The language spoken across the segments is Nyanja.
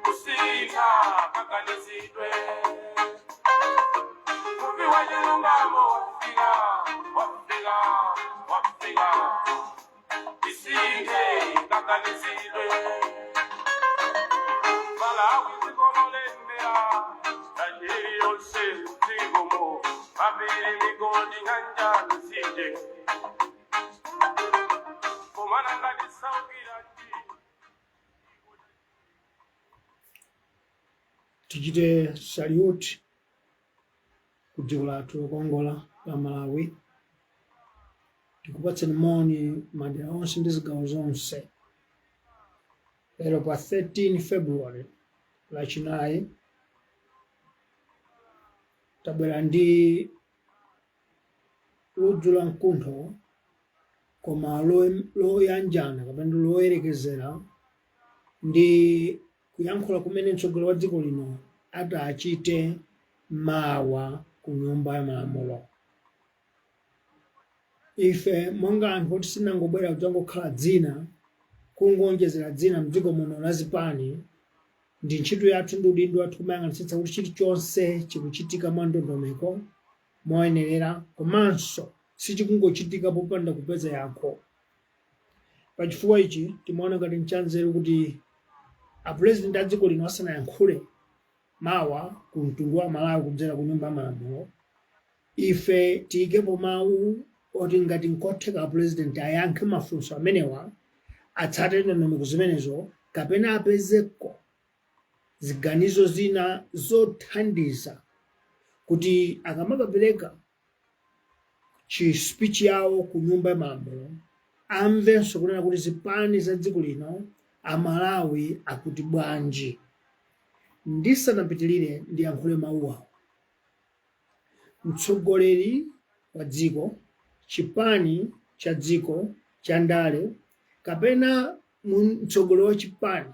kusika kakanizidwe Muvi Wachilungamo wafika isike kakanizidwe Malawi zikololembea Nigeria yonse zikomo Mabili migodi nganja nisije Kumananga nisawukira tichite salute ku dziko lathu lokongola la Malawi. Tikupatseni moni madera onse ndi zigawo zonse. Lero pa 13 February lachinayi tabwera ndi ludzu la mkuntho koma loyanjana kapena loyerekezera ndi kuyankhula kumene mtsogoleri wa dziko lino atachite mawa ku nyumba ya malamulo. Ife monga anthu kuti sinangobwera kudzangokhala dzina kungonjezera dzina mdziko muno la zipani ndi ntchito yathu ndi udindo wathu kumayang'anitsitsa kuti chilichonse chikuchitika mwa ndondomeko moyenerera komanso sichikungochitika popanda kupeza yankho. Pachifukwa ichi timaona ngati nchanzeru kuti apurezidenti a dziko lino asanayankhule mawa ku mtundu wa Malawi kudzera ku nyumba ya malamulo, ife tiyikepo mawu oti ngati nkotheka apurezidenti ayankhe mafunso amenewa, atsate ndondomeko zimenezo kapena apezeko ziganizo zina zothandiza kuti akamakapereka speech yawo ku nyumba ya malamulo amvenso kunena kuti zipani za dziko lino Amalawi akuti bwanji. Ndisanapitilire ndiyankhule mawu awo. Mtsogoleri wa dziko, chipani cha dziko cha ndale kapena mtsogoleri wa chipani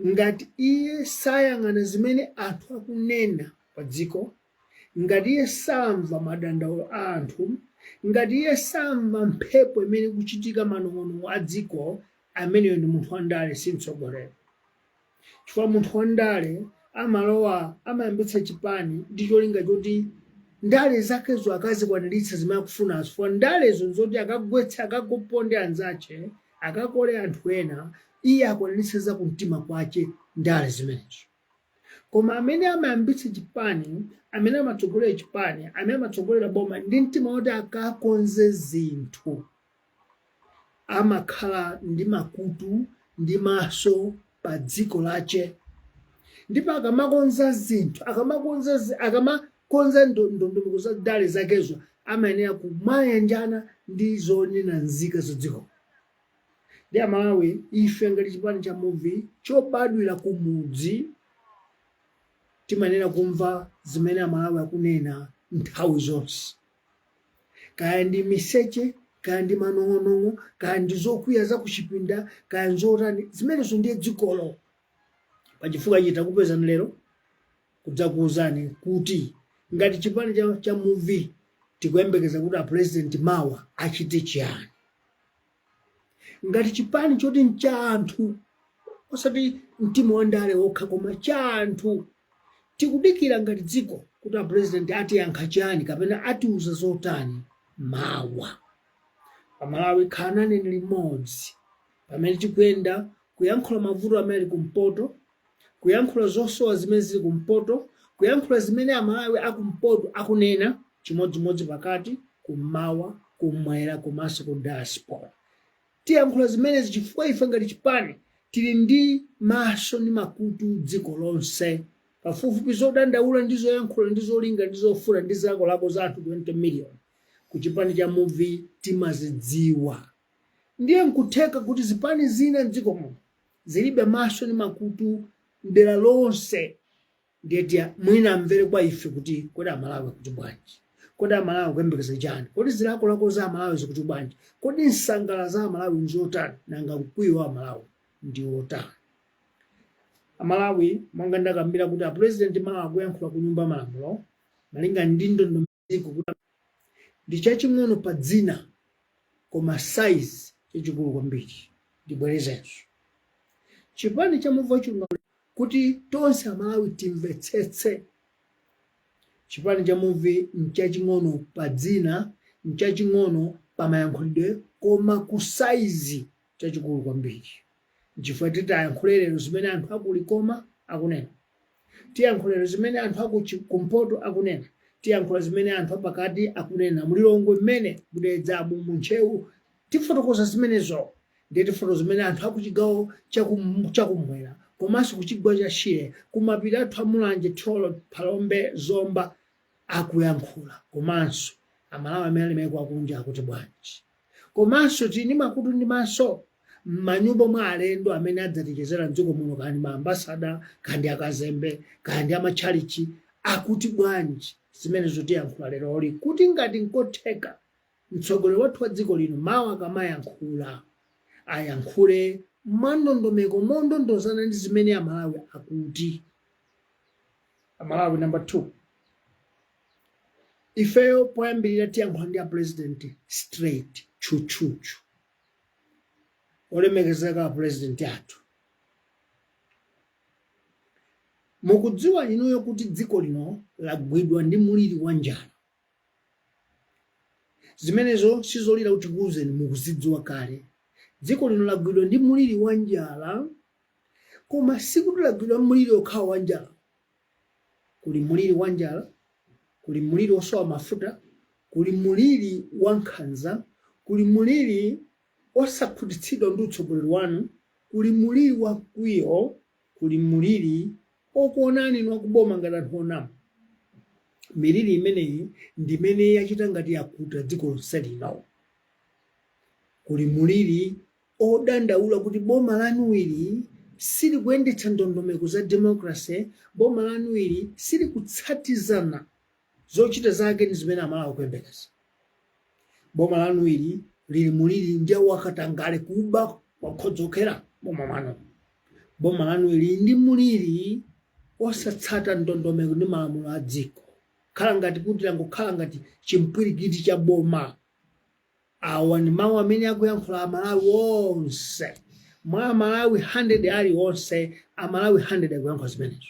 ngati iye sayang'ana zimene anthu akunena pa dziko, ngati iye samva madandaulo a anthu, ngati iye samva mphepo imene kuchitika manong'onong'o a dziko, ameneyo ndi munthu wandale si mtsogoleri. Chifukwa munthu wandale amalowa amayambitsa chipani ndi cholinga choti ndale zakezo akazikwaniritsa zimene akufunazo, chifukwa ndalezo nzoti akagwetsa akagoponde anzace akakole anthu ena iye akwaniritsa za kumtima kwace ndale zimenezo. Koma amene amayambitsa chipani, amene amatsogolera chipani, amene amatsogolera boma ndi mtima woti akakonze zinthu, amakhala ndi makutu ndi maso pa dziko lace, ndipo akamakonza zinthu akamakonza ndondomeko za ndale zakezo amayenera kumayanjana ndi zonena nzika za dziko. Ndi Amalawi ife ngati chipani cha Muvi chobadwira ku mudzi timayenera kumva zimene Amalawi akunena nthawi zonse, kaya ndi miseche, kaya ndi manong'onong'o, kaya ndi zokwiya za kuchipinda, kaya nzotani, zimenezo ndiye dzikolo. Pachifukwa ichi takupezani lero kudzakuwuzani kuti ngati chipani cha Muvi tikuyembekeza kuti apurezidenti mawa achite chiyani. Ngati chipani choti ncha anthu, osati mtima wandale wokha koma cha anthu, tikudikira ngati dziko kuti apurezidenti atiyankha chiyani kapena atiuza zotani mawa. Amalawi khanani limodzi pamene tikuyenda kuyankhula mavuto amene ali kumpoto, kuyankhula zosowa zimene zili kumpoto, kuyankhula zimene Amalawi akumpoto akunena chimodzimodzi pakati, kummawa, kummwera komanso ku diaspora. Tiyankhula zimenezi chifukwa ife ngati chipani tili ndi maso ndi makutu dziko lonse, pafupifupi zodandaula ndi zoyankhula ndi zolinga ndi zofuna ndi zilakolako za anthu 20 million. Ku chipani cha Muvi timazidziwa. Ndiye nkutheka kuti zipani zina mdziko muno zilibe maso ndi makutu dera lonse, ndiye mwina amvere kwa ife kuti kodi Amalawi kuti bwanji, kodi Amalawi kuyembekeza chani, kodi zilakolako za Amalawi zikuti bwanji, kodi nsangala za Amalawi nzotani, nanga mkwiyo wa Amalawi ndi otani. Amalawi monga ndakambira kuti apurezidenti mawa akuyankhula ku nyumba malamulo malinga ndi ndondomeko kuti ndi chaching'ono pa dzina koma size chachikulu kwambiri. ndibwerezenso chipani cha Muvi Wachilungamo kuti tonse Amalawi timvetsetse. Chipani cha Muvi nchaching'ono pa dzina, nchaching'ono pa mayankhulidwe, koma ku saizi chachikulu kwambiri. Chifukwa titayankhule lero zimene anthu akulikoma akunena, tiyankhule zimene anthu kumpoto akunena, tiyankhula zimene anthu apakati akunena, mulilongwe mmene mudedzabu munchewu tifotokoza zimenezo. Ndiye tifotokoza zimene anthu akuchigawo chakumwera, komanso kuchigwa cha Shire, kumapiri athu amulanje, Tholo, Phalombe, Zomba akuyankhula, komanso Amalawi amene alimeko akunja akuti bwanji. Komanso tini makutu ndi maso m'manyumba mwa alendo amene adzatichezera mdziko muno, kandi maambasada, kandi akazembe, kandi amatchalichi akuti bwanji zimenezo tiyankhula leroli, kuti ngati nkotheka mtsogoleri wathu wa dziko lino mawu akamayankhula ayankhule mwandondomeko mondondozana ndi zimene Amalawi akuti. Amalawi number 2, ifeyo poyambirira tiyankhula ndi president straight, chuchuchu. Olemekezeka president athu, mukudziwa inuyo kuti dziko lino lagwidwa ndi muliri wa njala. Zimenezo sizolira kuti kuuzeni, mukuzidziwa kale. Dziko lino lagwidwa ndi muliri wa njala, koma sikuti lagwidwa muliri okhawa wa njala. Kuli muliri wa njala, kuli muliri osowa mafuta, kuli muliri wa nkhanza, kuli muliri osakhutitsidwa ndi utsogoleri wanu, kuli muliri wa kwiyo, kuli muliri okuonani nwakuboma ngati anthu onama. Miliri imeneyi ndi imene yachita ngati yakuta dziko lonse lino. Kuli muliri odandaula kuti boma lanuwiri sili kuyendetsa ndondomeko za democracy, boma lanuwiri sili kutsatizana zochita zake ndi zimene Amalawi akuyembekeza. Boma lanuwiri lili muliri ndi wakatangale kuba wakhodzokera boma mwanu. Boma lanuwiri ndi muliri osatsata ndondomeko ndi malamulo a dziko, khala ngati kuti langokhala ngati chimpwirikiti cha boma. Awa ndi mawu amene akuyankhula Amalawi onse. Mwa Amalawi 100 ali onse, Amalawi 100 akuyankhula zimenezo.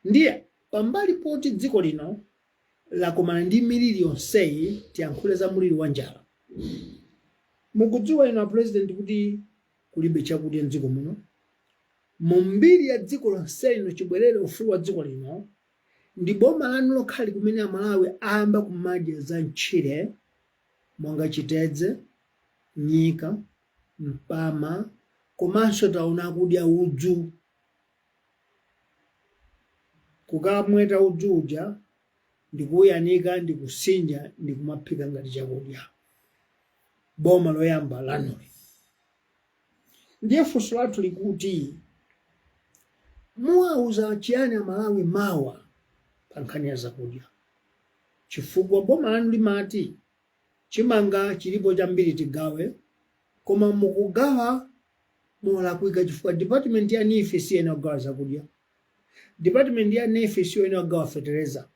Ndiye pambali poti dziko lino lakomana ndi miliri yonseyi, tiyankhule za muliri wa njala. Mukudziwa inu president kuti kulibe chakudya m'dziko muno. Mu mbiri ya dziko lonse lino chibwerere ufulu wa dziko lino ndi boma lanu lokhali kumene Amalawi ayamba kumadya za mtchire, monga Chitedze, Nyika, Mpama, komanso taona kudya udzu. Kukamweta udzu uja ndikuyanika, ndikusinja, ndikumaphika ngati chakudya. Boma loyamba lanuli. Ndiye funso lathu likuti muwauza chiyani Amalawi mawa pa nkhani ya zakudya? Chifukwa boma lanu limati chimanga chilipo chambiri tigawe, koma mukugawa molakwika, chifukwa department ya NIFE siyo inagawa zakudya, department ya NIFE siyo inagawa fertilizer.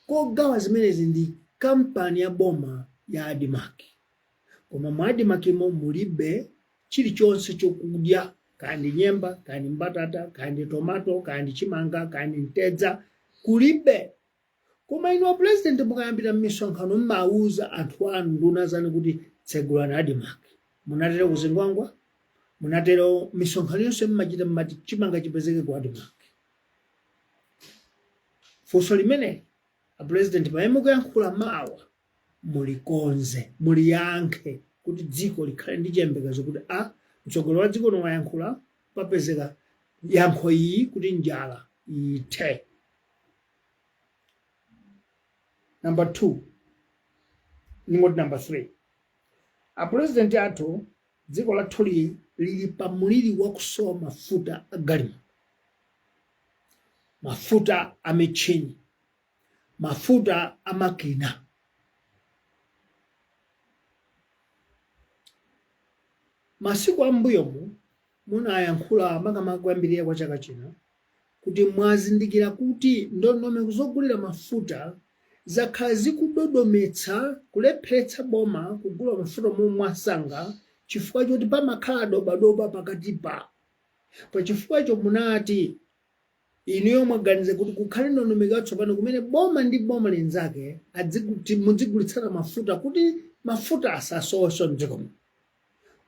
Kogawa zimenezi ndi kampani ya boma ya Adimaki, koma mwa Adimaki mulibe chilichonse chokudya, kandi nyemba, kandi mbatata, kandi tomato, kandi chimanga, kandi ntedza, kulibe. Koma inu president mukayambira m'misonkhano mmauza anthu anu nduna zanu kuti tsegulani Adimaki. Munatero kuzingwangwa, munatero misonkhano yonse mmachita mmati chimanga chipezeke ku Adimaki. Funso limene president pamene mukuyankhula mawa mulikonze, muliyankhe kuti dziko likhale ndi chiyembekezo kuti mtsogoleri wa dziko wayankhula, papezeka yankho iyi kuti njala ithe. Number 2, ningoti number 3, president athu dziko lathu lili pa muliri wakusowa mafuta agalimoto, mafuta amitchini, mafuta amakina. Masiku ambuyomu munayankhula makamaka kuyambirira kwa chaka chino kuti mwazindikira kuti ndondomeko zogulira mafuta zakhala zikudodometsa kulepheretsa boma kugula mafuta mwasanga chifukwa choti pamakhala dobadoba pakati pa chifukwacho munati inuyo mwaganiza kuti kukhale ndondomeko yatsopano kumene boma ndi boma lenzake mudzigulitsana mafuta kuti mafuta asasowe mdziko muno.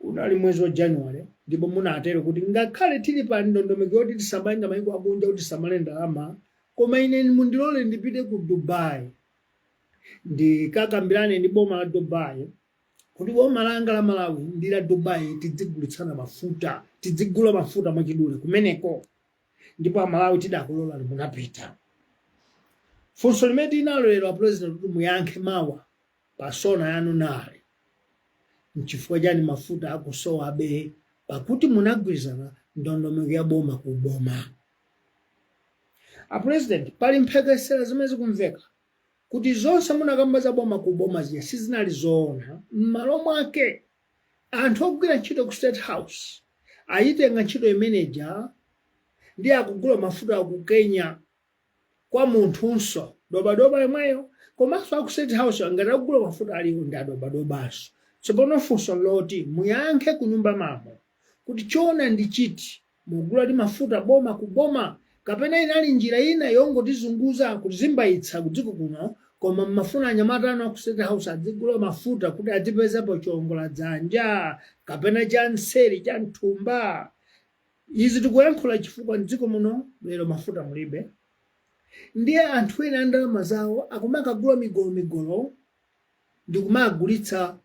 Unali mwezi wa January ndipo munatero kuti ngakhale tili pa ndondomeko yoti tisamayenda mayiko akunja kuti tisamale ndalama, koma ine mundilole ndipite ku Dubai ndikakambirane ndi boma la Dubai kuti boma langa la Malawi ndi la Dubai tidzigulitsana mafuta, tidzigula mafuta mwachidule kumeneko, ndipo Amalawi tidakulola munapita. Funso limene tinalolera president kuti muyankhe mawa pasona yanu nali nchifukwa chani mafuta akusowa be pakuti munagwirizana ndondomeko ya boma ku boma. President pali mphekesera zimene zikumveka kuti zonse munakamba za boma ku boma zija sizinali zoona. M'malo mwake anthu ogwira ntchito ku State House ayitenga ntchito imeneja ndi akugula mafuta aku Kenya kwa munthunso dobadoba yemweyo, komanso aku State House ngati akugula mafuta aliwo ndi adobadobaso. Tsopano funso loti muyankhe ku nyumba mamo kuti chona ndi chiti mugula ndi mafuta boma ku boma, kapena inali njira ina yongotizunguza kutizimbayitsa kudziko kuno, koma mmafuna anyamata anu aku State House adzigula mafuta kuti adzipezapo chiongola dzanja kapena cha nseri cha nthumba. Izi tikuyankhula chifukwa mdziko muno lero mafuta mulibe, ndiye anthu ena ndalama zawo akumakagula migolo ndi kumagulitsa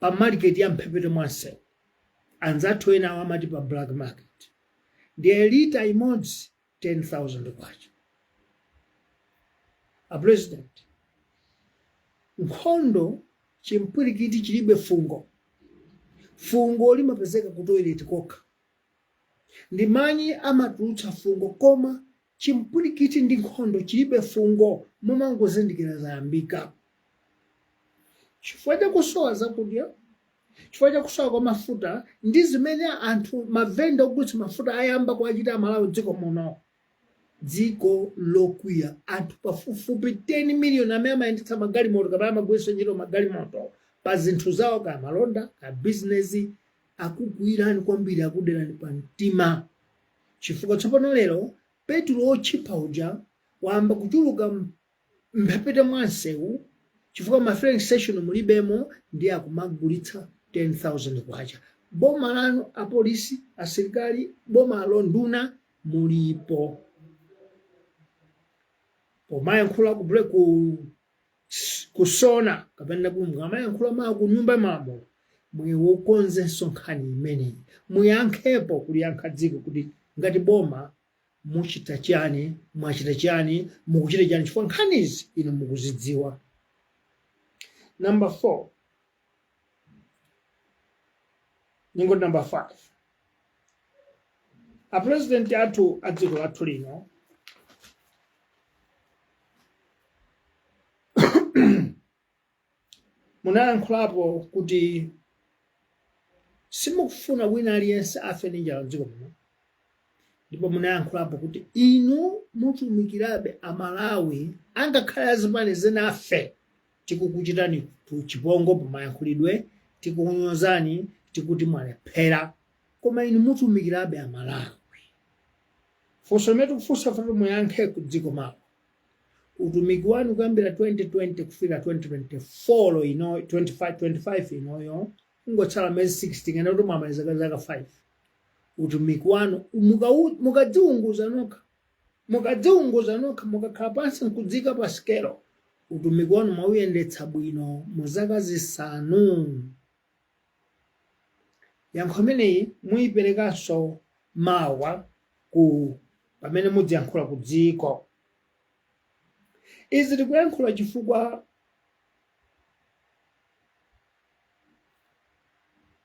pa market ya mphepete mwanse. Anzathu ena amati pa black market, ndiye lita imodzi 10,000 kwacha. President, nkhondo chimpwirikiti chilibe fungo limapezeka ku toilet kokha. Ndimanyi amatulutsa fungo koma chimpwirikiti ndi nkhondo chilibe fungo, mumangozindikira zayambika. Chifukwa cha kusowa zakudya, chifukwa cha kusowa kwa mafuta ndi zimene anthu mavenda ogulitsa mafuta ayamba kuachita Malawi dziko muno. Dziko lokwiya anthu pafupifupi 10 million amene amayendetsa magalimoto kapena amagwiritsa ntchito magalimoto pa zinthu zawo ka malonda ka business akukwirani kwambiri, akuderani pa mtima. Chifukwa tsopano lero petulo otchipa uja wamba kuchuluka mphepete mwansewu chifukwa ma filling station mulibemo ndi akumagulitsa 10,000 kwacha. Boma lanu apolisi, asilikali, boma londuna mulipo. Pomayankhula kubule kusona kapena kumga amayankhula mawu ku nyumba mamo mwewokonzenso nkhani imeneyi. Muyankhepo kuliyankha dziko kuti ngati boma muchita chani, mwachita chani, mukuchita chani, chifukwa nkhanizi inu mukuzidziwa. Number 4. Ningo number 5. President athu adziko lathu lino munayankhulapo kuti simukufuna wina aliyense afe ndi njala mdziko muno, ndipo munayankhulapo kuti inu mutumikirabe Amalawi angakhale azimane zenafe tikukuchitani chipongwe pamayankhulidwe, tikukunyozani, tikuti mwalephera, koma inu mutumikirabe Amalawi. Funso limene tikufunsa kuti muyankhe ku dziko mawo, utumiki wanu kuyambira 2020 kufika 2024 ino 25 inoyo ungotsala mezi 16 ngene kuti mwamaliza zaka 5. Utumiki wanu mukadziunguza nokha mukakhala pansi nkudzika pa skelo, utumiki wanu mwauyendetsa bwino mu zaka zisanu. Yankho imeneyi muyiperekanso mawa pamene mudziyankhula ku dziko. Izi tikuyankhula chifukwa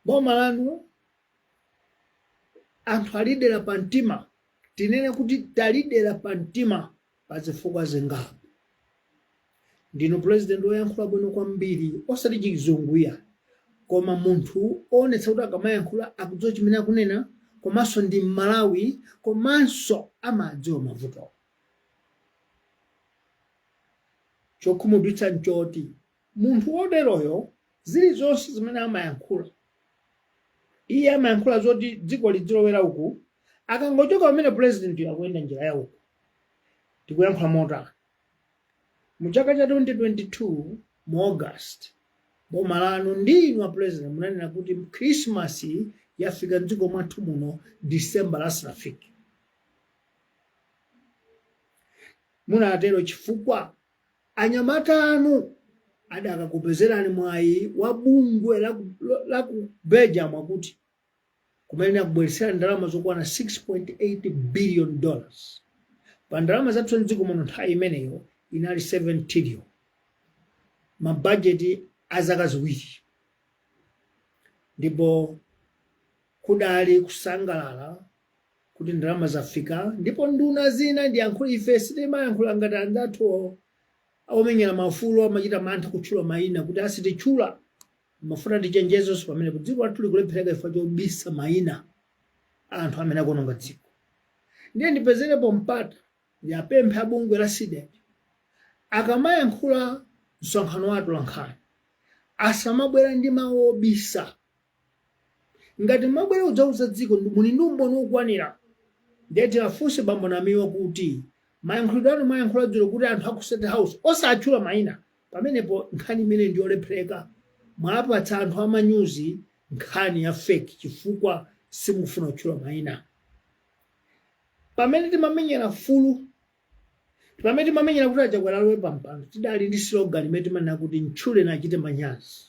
boma lanu anthu alidera pa mtima, tinene kuti talidera pa mtima pa zifukwa zingapo. Ndinu president woyankhula bwino kwambiri, osati chizunguya, koma munthu onetsa kuti akamayankhula akudziwa chimene akunena, komanso ndi Malawi, komanso amadziwa mavuto. chokhumudwitsa nchoti munthu woteroyo zilizonse zimene amayankhula iye amayankhula zoti dziko lidzilowera uku akangochoka pamene president akuyenda njira ya uku tikuyankhula motani. Mu chaka cha 2022 mu August boma lanu ndinu a president munanena kuti Christmas yafika mdziko mwathu muno December lasinafike. Munatero chifukwa anyamata anu adakakupezerani mwayi wa bungwe la ku Belgium akuti kumene akubweresera ndalama zokwana $6.8 billion pa ndalama zathu mdziko muno nthawi imeneyo inali 7 trillion mabajeti azaka ziwiri, ndipo kudali kusangalala kuti ndalama zafika, ndipo nduna zina ndiyankhula ife sitimayankhula ngati anzathu omenyera maufulu amachita mantha kutchula mayina kuti asititchula mafuna tichenjezo pamene dziko lathu likulephereka ifa chobisa mayina anthu amene akuononga dziko. Ndiye ndipezerepo mpata yapempha abungwe la SIDET akamayankhula msonkhano wa atolankhani asamabwera ndi mawu obisa. Ngati mabwera udzauza dziko muli ndi umboni wokwanira ndeti afunse bambo namiwa kuti mayankhulidwe anu mayankhula dzulo kuti anthu aku State House osatchula mayina pamenepo nkhani imene ndiyolephereka mwapatsa anthu amanyuzi nkhani ya fake chifukwa simufuna kutchula mayina. Pamene timamenyera fulu pamene timamenyera kuti achakwera alowe pampando tidali ndi slogan imene timanena kuti ntchule nachite manyazi,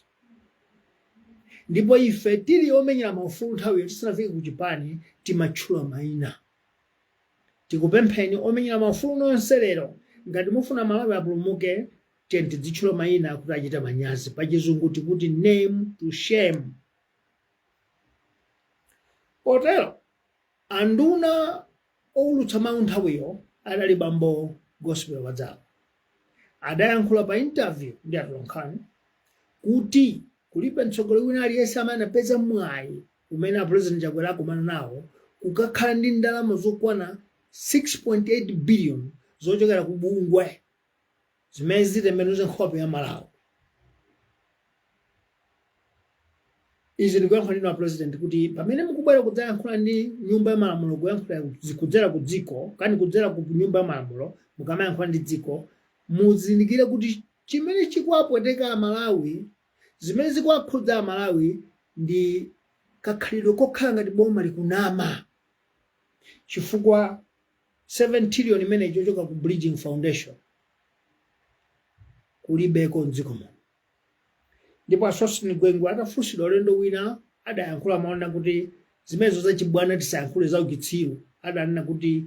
ndipo ife tili omenyera maufulu nthawiyo tisanafike ku chipani timatchula mayina. Tikupempheni omenyera maufulu nonse lero ngati mufuna Malawi apulumuke tidzitchula mayina kuti achite manyazi, pachizungu tikuti name to shame. Potero anduna owulutsa mawu nthawiyo adali bambo Gospel Wadzala adayankhula pa interview ndi atolankhani kuti kulibe mtsogoleri wina aliyense amene anapeza mwayi umene president Chakwera akumana nawo kukakhala ndi ndalama zokwana 6.8 billion zochokera ku bungwe zimene zitembenuze nkhope ya Malawi. Izi ndikuyankhula ndinu a president kuti pamene mukubwera kudzayankhula ndi nyumba ya malamulo kuyankhula kudzera ku dziko kani kudzera ku nyumba ya malamulo mukamayankhula ndi dziko muzindikire kuti chimene chikuwapweteka Amalawi zimene zikuwakhudza Amalawi ndi kakhalidwe kokhala ngati boma likunama chifukwa 7 trillion imene ichochoka ku Bridging Foundation kulibeko mdziko muno. Ndipo Asosini Gwengwe atafunsidwa ulendo wina adayankhula maona kuti zimenezo zachibwana tisayankhule za uchitsiru, adanena kuti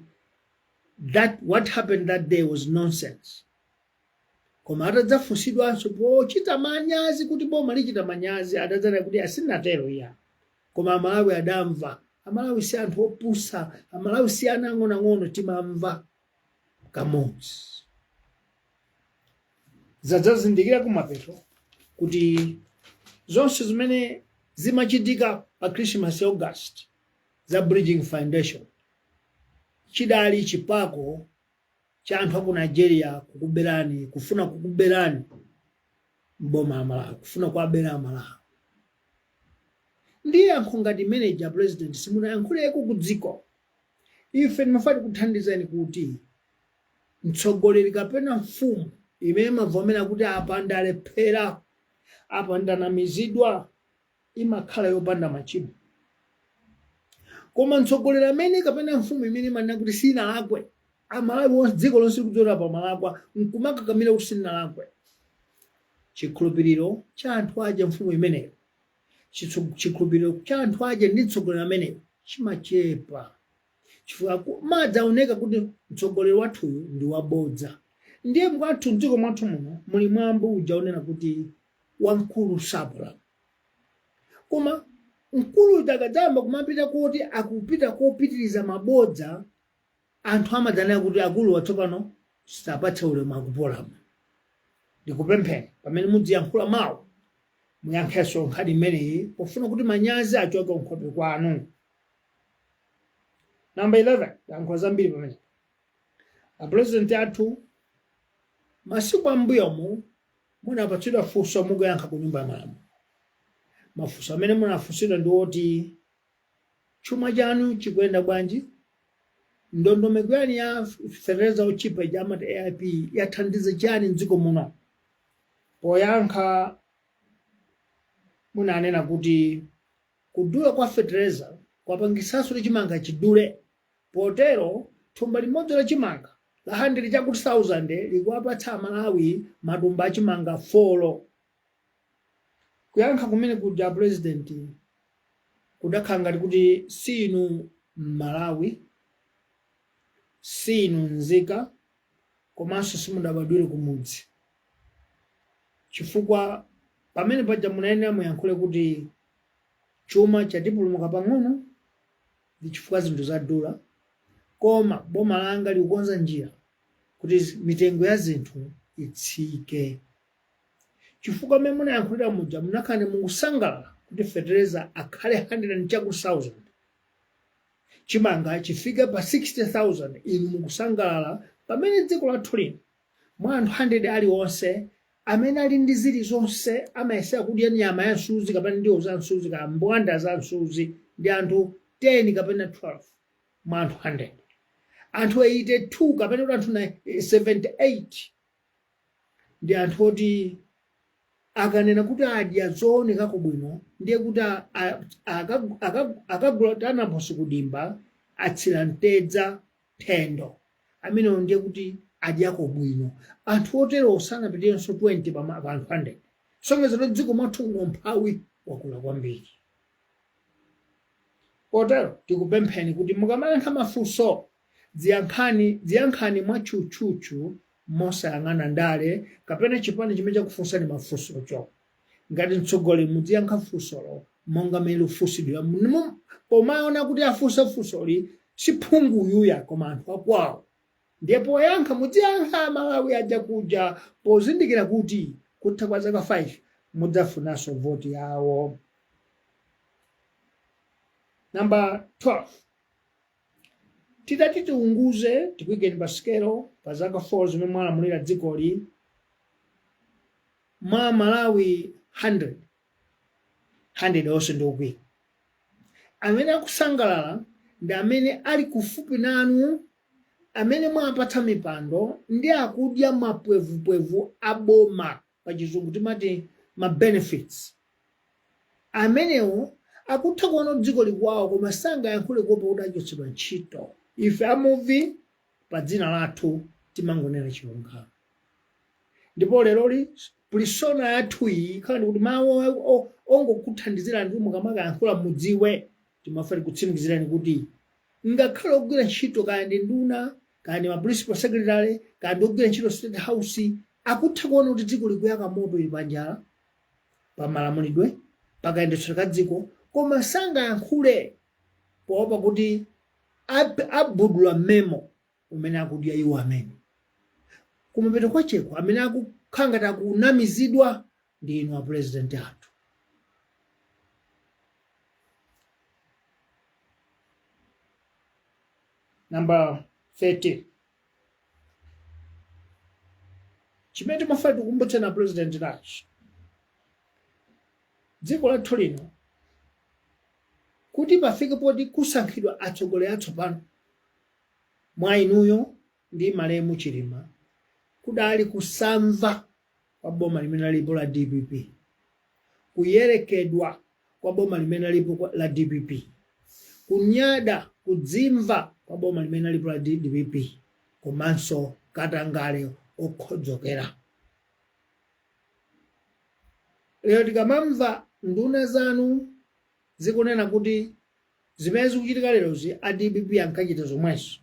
that what happened that day was nonsense. Koma atadzafunsidwanso pochita manyazi kuti boma lichita manyazi adadzana kuti asinatero iya. Koma Amalawi adamva. Amalawi si anthu opusa, Amalawi si ana ang'ono timamva kamodzi. Zadzazindikira kumapeto kuti zonse zimene zimachitika pa Christmas August za Bridging Foundation chidali chipako cha anthu aku Nigeria kukuberani, kufuna kukuberani mboma ya Malawi, kufuna kuabera Malawi. Ndiye yankho ngati manager president simunayankhuleko ku dziko. Ife ndimafati kuthandizani kuti mtsogoleri kapena mfumu imene mavomera kuti apa ndalephera apa ndanamizidwa imakhala yopanda machimo. Koma mtsogoleri amene kapena mfumu imene manena kuti sinalakwe Amalawi wonse dziko lonse kudzera pa malakwa nkumakakamira kuti sinalakwe, chikhulupiriro cha anthu aja mfumu imeneyo, chikhulupiriro cha anthu aja ndi mtsogoleri ameneyo chimachepa chifukwa madzaoneka kuti mtsogoleri wathuyu ndi wabodza. Ndiye mwathu mdziko mwathu muno muli mwambo uja unena kuti wamkulu sabula. Koma mkulu takadzamba kumapita kuti akupita kopitiriza mabodza anthu amadzanena kuti akulu watsopano sapatsa ulemu akupolamo. Ndikupempheni pamene mudziyankhula mawu muyankhenso nkhani imeneyi pofuna kuti manyazi achoke nkhope kwanu. Number 11 yankhula zambiri pamene. President athu masiku ambuyomu munapatsidwa funso mukuyankha ku nyumba ya malamulo. Mafunso amene munafunsidwa ndi oti chuma chanu chikuyenda bwanji, ndondomeko yani ya fertilizer ochipa amati AIP yathandiza chani mdziko muno. Poyankha munanena kuti kudula kwa fertilizer kwapangisanso kuti chimanga chidule, potero thumba limodzi la chimanga la 100 chakuti 1000 likuwapatsa Malawi matumba achimanga 4. Kuyankha kumene kuja president kudakhala ngati kuti sinu Malawi, sinu nzika, komanso simudabadwire kumudzi, chifukwa pamene paja munayenera muyankhule kuti chuma chatipulumuka pang'ono ndi chifukwa zinthu zadula, koma boma langa likukonza njira kuti mitengo ya zinthu itsike. Chifukwa mmene munayankhulira muja munakhala mukusangalala kuti fertilizer akhale 100 chakuti 1000, chimanga chifike pa 60,000. Inu mukusangalala pamene dziko lathu lino mwa anthu 100 aliwonse amene ali ndi zilizonse amayesera kudya nyama ya msuzi kapena ndiwo za msuzi kapena mbwanda za msuzi ndi anthu 10 kapena 12 mwa anthu 100. Anthu 82 kapena kuti anthu 78 ndi anthu oti akanena kuti adya zooneka bwino ndiye kuti akagula tanaposi kudimba atsira mtedza thendo, amene ndiye kuti adyako bwino. Anthu otero osanapitirenso 20 pa anthu 100. Songeza kuti dziko mwathu umphawi wakula kwambiri. Potero tikupempheni kuti mukamayankha mafunso dziyankhani mwatchutchutchu mosayang'ana ndale kapena chipani chimene chakufunsani mafunsocho. Ngati mtsogoleri mudziyankha funsolo monga mmene lufunsidwa, pomaona kuti afunsa funsoli siphunguyuya koma anthu akwawo, ndiye poyankha mudziyankha Malawi aja kuja pozindikira kuti kutha kwa zaka 5 mudzafunanso voti yawo. Number 12, titati tiunguze tikuyikeni pasikelo pa zaka 4 zimene mwalamulira dzikoli, mwa Malawi 100 onse ndi okwiya. Amene akusangalala ndi amene ali kufupi nanu, amene mwapatsa mipando ndi akudya mapwevupwevu aboma, pa chizungu timati ma benefits. Amenewo akutha kuona dziko likwawo koma sangayankhule kuopa kuti achotsedwa ntchito. Ife amuvi pa dzina lathu timangonera chilungamo. Ndipo leroli pulisona yathu iyi khala kuti mawu ongokuthandizirani kuti mukamakayankhula mudziwe, timafuna kutsimikizirani kuti ngakhale ogwira ntchito kaya ndi nduna kaya ndi ma principal secretary kaya ndi ogwira ntchito state house akutha kuona kuti dziko likuyaka moto ili panjala, pa malamulidwe, pakayendetsedwe ka dziko, koma sangayankhule poopa kuti abudula memo umene akudya iwo amene. Kumapeto kwacheko amene akukhala ngati akunamizidwa ndi inu a president athu. Number 30, chimene timafuna tikumbutse na president nachi, dziko lathu lino kuti pafike poti kusankhidwa atsogoleri atsopano mwa inuyo ndi Malemu Chilima, kudali kusamva kwa boma limene lipo la DPP, kuyerekedwa kwa boma limene lipo la DPP, kunyada kudzimva kwa boma limene lipo la DPP, komanso katangale okhodzokera. Lero tikamamva nduna zanu zikunena kuti zimene zikuchitika lerozi a DPP ankachita zomwezo,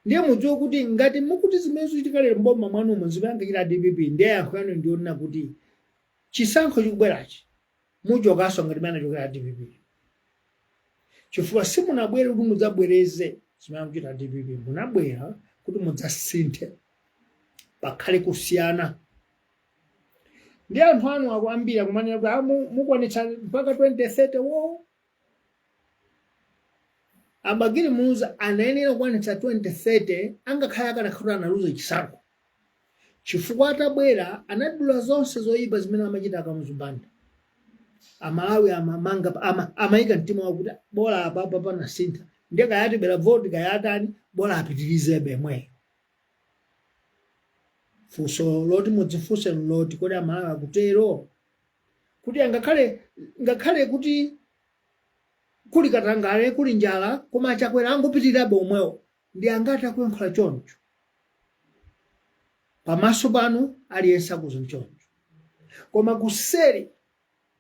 ndiye mudziwe kuti ngati mukuti zimene zikuchitika lero mboma mwanumo zimene ankachita a DPP, ndiye yankho yanu ndionena kuti chisankho chikubwerachi muchokanso ngati mene anachokera a DPP, chifukwa simunabwere kuti mudzabwereze zimene akuchita a DPP, munabwera kuti mudzasinthe, pakhale kusiyana. Ndi anthu anu akuambira akumanena kuti mukwanitsa mpaka 2030 wo. Abagiri muza anayenera kukwanitsa 2030 angakhala akanakhala analuza chisankho. chifukwa atabwera anadula zonse zoyipa zimene amachita akamuzubanda. Amalawi amayika mtima wakuti bola apapa panasintha ndiye kayatibera voti kayatani bola apitirizebe yemweyo. Funso loti mudzifunse loti kodi Amalawi akutero kuti ngakhale kuti kuli katangale kuli njala koma achakwera angopitirirabe omwewo ndi angati akuyankhula choncho pamaso panu aliyense akuza choncho koma kuseri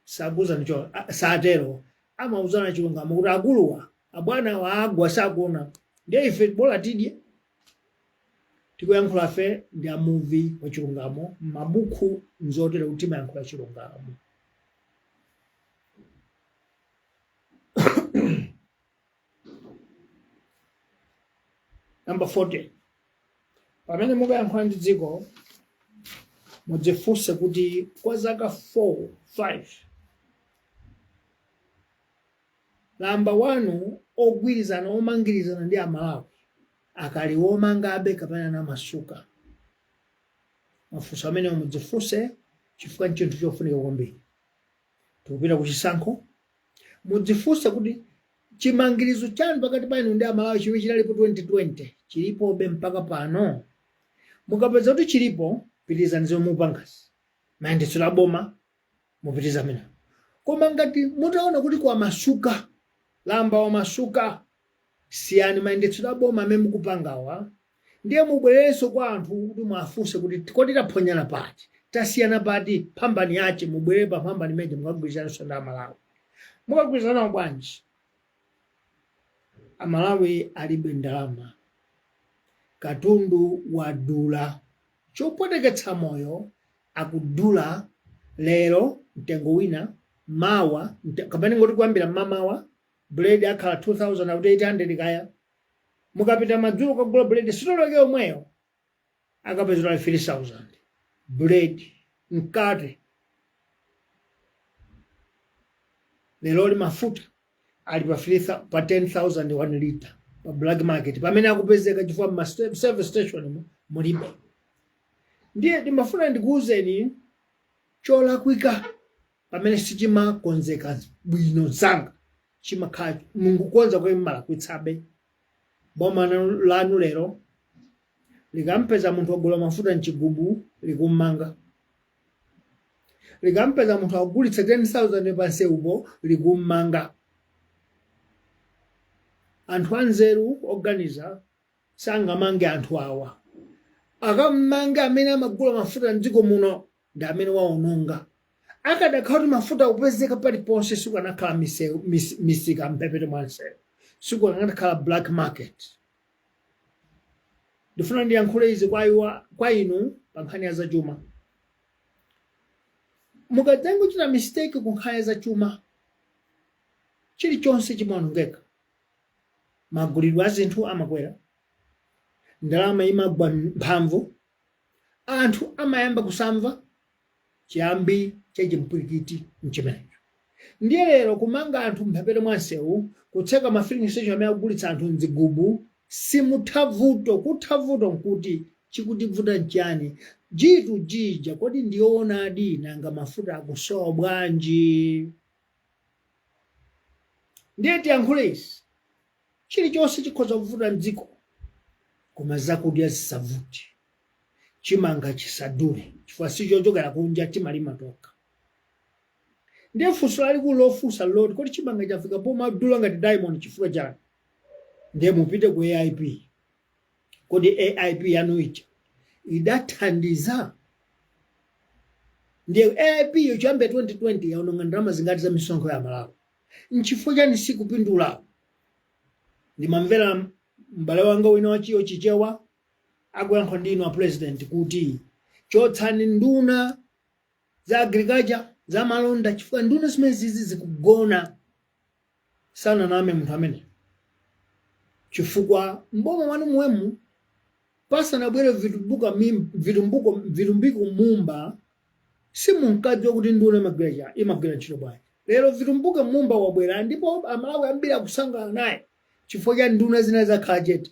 sakuza nicho satero amauzana chilungamo kuti akuluwa abwana waagwa sakuona ndiye ife bola tidye. Tikuyankhula fe ndi a Muvi Wachilungamo mabuku nzotero kuti timayankhula chilungamo. Number 40. Pamene mukayankhula ndi dziko mudzifunse kuti kwa zaka 4, 5 number 1 ogwirizana omangirizana ndi Amalawi akali womangabe kapena namasuka. Mafunso amene mudzifunse chifukwa nchinthu chofunika kwambiri. Tikupita kuchisankho mudzifunse kuti chimangirizo chanu pakati panu ndi Amalawi chimene chinalipo 2020 chilipobe mpaka pano. Mukapeza kuti chilipo pitirizani zomwe mupangazi mayendetsedwe aboma mupitiriza amene. Koma ngati mutaona kuti kwa masuka lamba wa masuka siyani mayendetsedwe aboma amene mukupangawa ndiye mubwererenso kwa anthu kuti mwafunse kuti kodi taphonyana pati tasiyana pati phambani yache mubwere pa phambani meje mukagwirizanso ndi Amalawi. Mukagwirizana bwanji? Amalawi alibe ndalama katundu wadula chopoteketsa moyo akudula lero mtengo wina mawa kapena ngoti kuyambira mamawa bread akhala 2800 kaya mukapita madzulo kagula bread sitoloke omweyo akapezera 3000 bread mkate. Lero li mafuta ali pa 10,000 1 liter pa black market pamene akupezeka chifukwa ma service station mulibe. Ndiye ndimafuna ndikuuzeni cholakwika pamene sichimakonzeka bwino zanga chimakhala mungukonza kwa mmalakwitsabe. Boma lanu lero likampeza munthu wagula mafuta mchigubu likummanga. Likampeza munthu wagulitsa 10,000 pa nseupo likummanga. Anthu anzeru organiza sangamange anthu awa. Akamanga amene amagula mafuta mdziko muno ndi amene waononga. Akadakhala kuti mafuta kupezeka paliponse sikanakhala misika mpepete mwansewu sikanakhala black market. Ndifuna ndiyankhule izi kwa inu pa nkhani ya zachuma. Mukadzango kuchita mistake ku nkhani ya zachuma chilichonse chimaonongeka. Magulidwe a zinthu amakwera, ndalama imagwa mphamvu, anthu amayamba kusamva chiyambi chachimpwirikiti mchimenecho. Ndiye lero kumanga anthu mphepete mwansewu kutseka ma filling station amene akugulitsa anthu mzigubu simuthavuto kuthavuto nkuti chikutivuta nchani jitu jija kodi ndionadi nanga mafuta akusowa bwanji. Ndiye tiyankhule izi chilichonse chikhoza kuvuta mdziko koma zakudya zisavuti chimanga chisadule chifukwa sichochokera kunja timalima tokha. Ndiye funso lalikulu lofunsa loti kodi chimanga chafika pomadula ngati diamond chifukwa chani. Ndiye mupite ku AIP. Kodi AIP yanu ija idathandiza? Ndiye AIP yochiyambe 2020 yaononga ndalama zingati za misonkho ya Malawi. Nchifukwa chani sikupindula? Ndimamvera m'bale wanga wina wachiyo chichewa akuyankha ndinu a president kuti chotsani nduna za agriculture za malonda chifukwa nduna zimene zizi zikugona sana name munthu amene. Chifukwa mboma mwanu mwemu pasanabwere vitumbiko mumba simunkadziwa kuti nduna imagwira ntchito bwanji. Lero vitumbuka mumba wabwera ndipo Amalawi ambiri akusangana naye chifukwa cha nduna zina zakhala chete.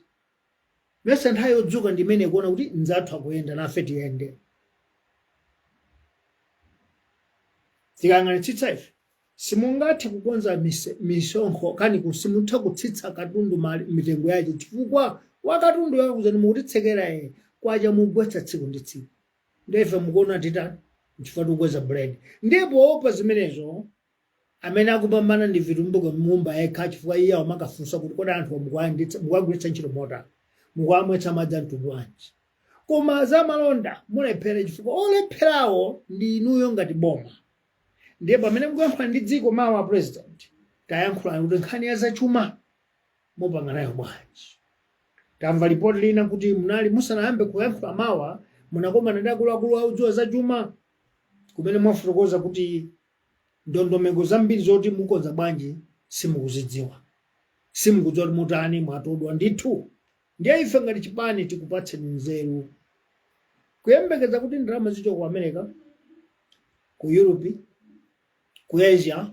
Mesa nthawi yodzuka ndimene kuona kuti nzathu akuyenda nafe tiyende. tikang'anitsitsa ife simungathe kukonza misonkho kani simutha kutsitsa katundu mitengo yache chifukwa wakatundu yakuzani mukutitsekera kwacha mugwetsa tsiku ndi tsiku ndefe mukuona titani chifukwa tikukweza bread ndipo pa zimenezo amene akupambana ndi vitumbuko mumba yekha chifukwa iye amakafunsa kuti kodi anthu mukagwiritsa ntchito mota mukwamwetsa madzi amtundu wanji koma za malonda mulephera chifukwa olepherawo ndi inuyo ngati boma ndiye pamene mukuyankhula ndi dziko mawa president tayankhula kuti nkhani ya zachuma mupanga nayo bwanji tamva ripoti lina kuti munali musanayambe kuyankhula mawa munakomana ndi akuluakulu audziwa zachuma kumene mwafotokoza kuti ndondomeko zambiri zoti mukonza bwanji simukuzidziwa simukudziwa kuti mutani mwatodwa ndithu ndiye ife ngati chipani tikupatseni nzeru kuyembekeza kuti ndalama zichoka ku America ku Europe ku Asia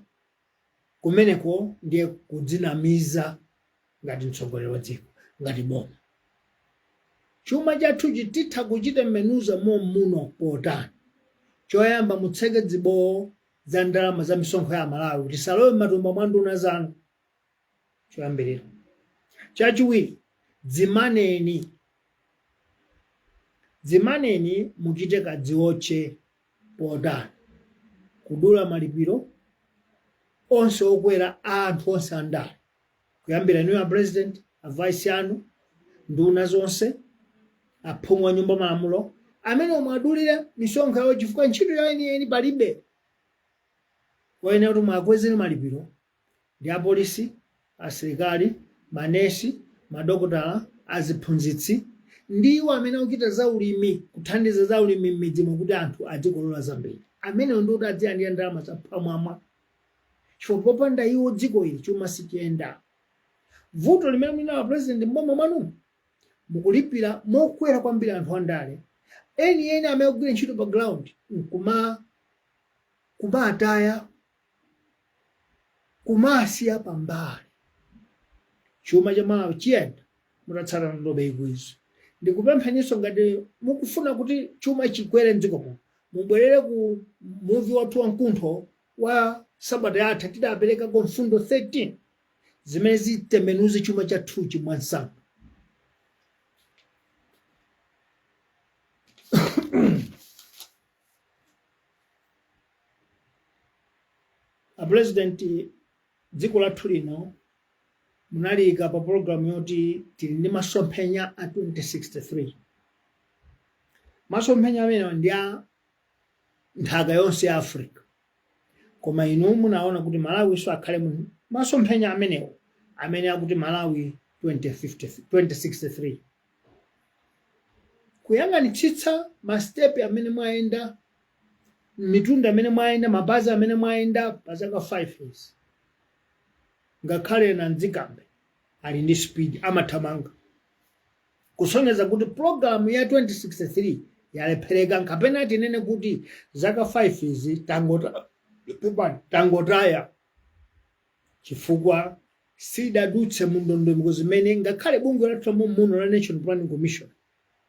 kumeneko ndiye kudzinamiza ngati mtsogoleri wa dziko ngati boma chuma chathu chititha kuchita mmenuza muno potani choyamba mutseke dzibowo za ndalama za misonkho ya Malawi kuti salowe matumba mwa nduna zanu choyambirira chachiwiri dzimaneni muchite kadziwotche potani kudula malipiro onse okwera anthu onse andale kuyambira niyo president vice anu nduna zonse aphungu a nyumba malamulo amene omwadulira misonkho yawo chifukwa ntchito ya eni palibe wayene kuti mwakwezeni malipiro ndi apolisi asilikali manesi madokotala aziphunzitsi ndiwo amene akuchita za ulimi kuthandiza za ulimi m'midzi kuti anthu azikolola zambiri amene ndoti adzilandira ndalama zapamwamba chifukwa popanda iwo dziko ili chuma sichiyenda vuto limene mwina president mboma mwanu mukulipira mokwera kwambiri anthu andale eni amene akugwira ntchito pa ground kumataya kumasiya pambali chuma cha Malawi chiyenda mutatsala ndobe ikwizo ndikupemphaninso ngati mukufuna kuti chuma chikwere mdziko muno mubwerere ku muvi wathu wamkuntho wa sabata yatha tidapereka kwa mfundo 13 zimene zitembenuze chuma chathuchi mwansanga a president dziko lathu lino munalika pa program yoti tili ndi masomphenya a 2063 masomphenya amene ndi a nthaka yonse ya Africa koma inu munaona kuti Malawi so akhale mu masomphenya amenewo amene akuti Malawi 2063 kuyang'anitsitsa mastepe amene mwayenda mitunda amene mwayenda mabazi amene mwayenda pa zaka 5 years ngakhale na Nzikambe ali ndi speed amathamanga kusonyeza kuti program ya 2063 yalephereka kapena tinene kuti zaka 5 izi tangotaya chifukwa sidadutse mu ndondomeko zimene ngakhale bungwe lathu muno la National Planning Commission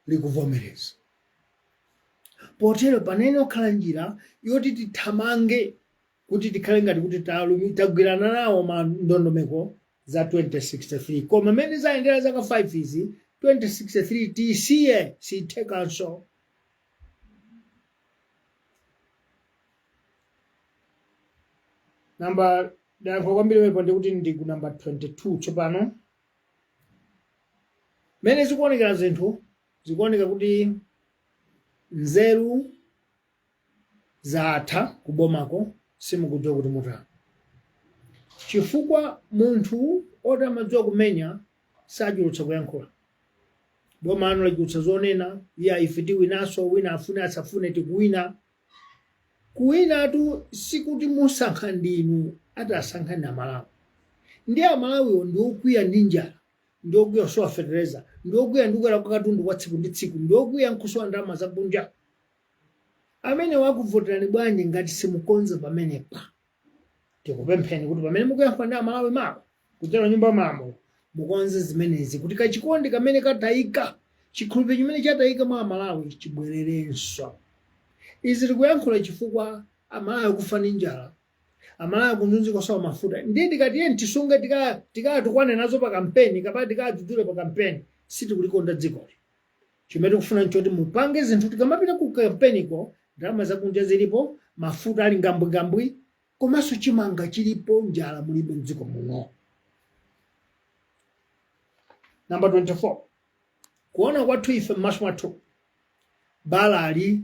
likuvomereza potero panene okhala njira yoti tithamange kuti tikhale ngati kuti tagwirana nawo ma ndondomeko za 2063 koma mene zayendera zaka 5 izi 2063 tisiye sithekanso namba ndayankha kwambiri wepo ndikuti ndi ku namba 22 tsopano mene zikuonekera zinthu zikuoneka kuti nzeru zatha kubomako simukudziwa kuti mutani chifukwa munthu otamadziwa kumenya sachulutsa kuyankhula boma anu lachulutsa zonena iya ife tiwinaso wina afune asafune tikuwina kuwinatu sikuti musankha ndinu atasankha na Malawi ndi Amalawiwo ndi okwiya ndi njala ndi okwiya sowa fertilizer ndi okwiya ndikukwera kwa katundu kwa tsiku ndi tsiku ndi okwiya nkusowa ndalama zakunja amene wakuvoterani bwanji ngati simukonza pamenepa tikupempheni kuti pamene mukuyankhula ndi Amalawi mawa kudzera nyumba mamo mukonze zimenezi kuti kachikondi kamene katayika chikhulupiriro chimene chatayika mwa Amalawi chibwererenso izi tikuyankhula chifukwa amalawi kufa ndi njala, amalawi kunzunzi kosawa mafuta. Ndiye tikatiye tisunge tikatukwane nazo pa kampeni kapena tikadzudzule pa kampeni, sitikulikonda dzikoli. Chimene tikufuna nchoti mupange zinthu tikamapita ku kampeniko, ndalama zakunja zilipo, mafuta ali ngambwingambwi, komanso chimanga chilipo, njala mulibe mdziko muno. Number 24. Kuona kwathu ife m'maso mwathu balali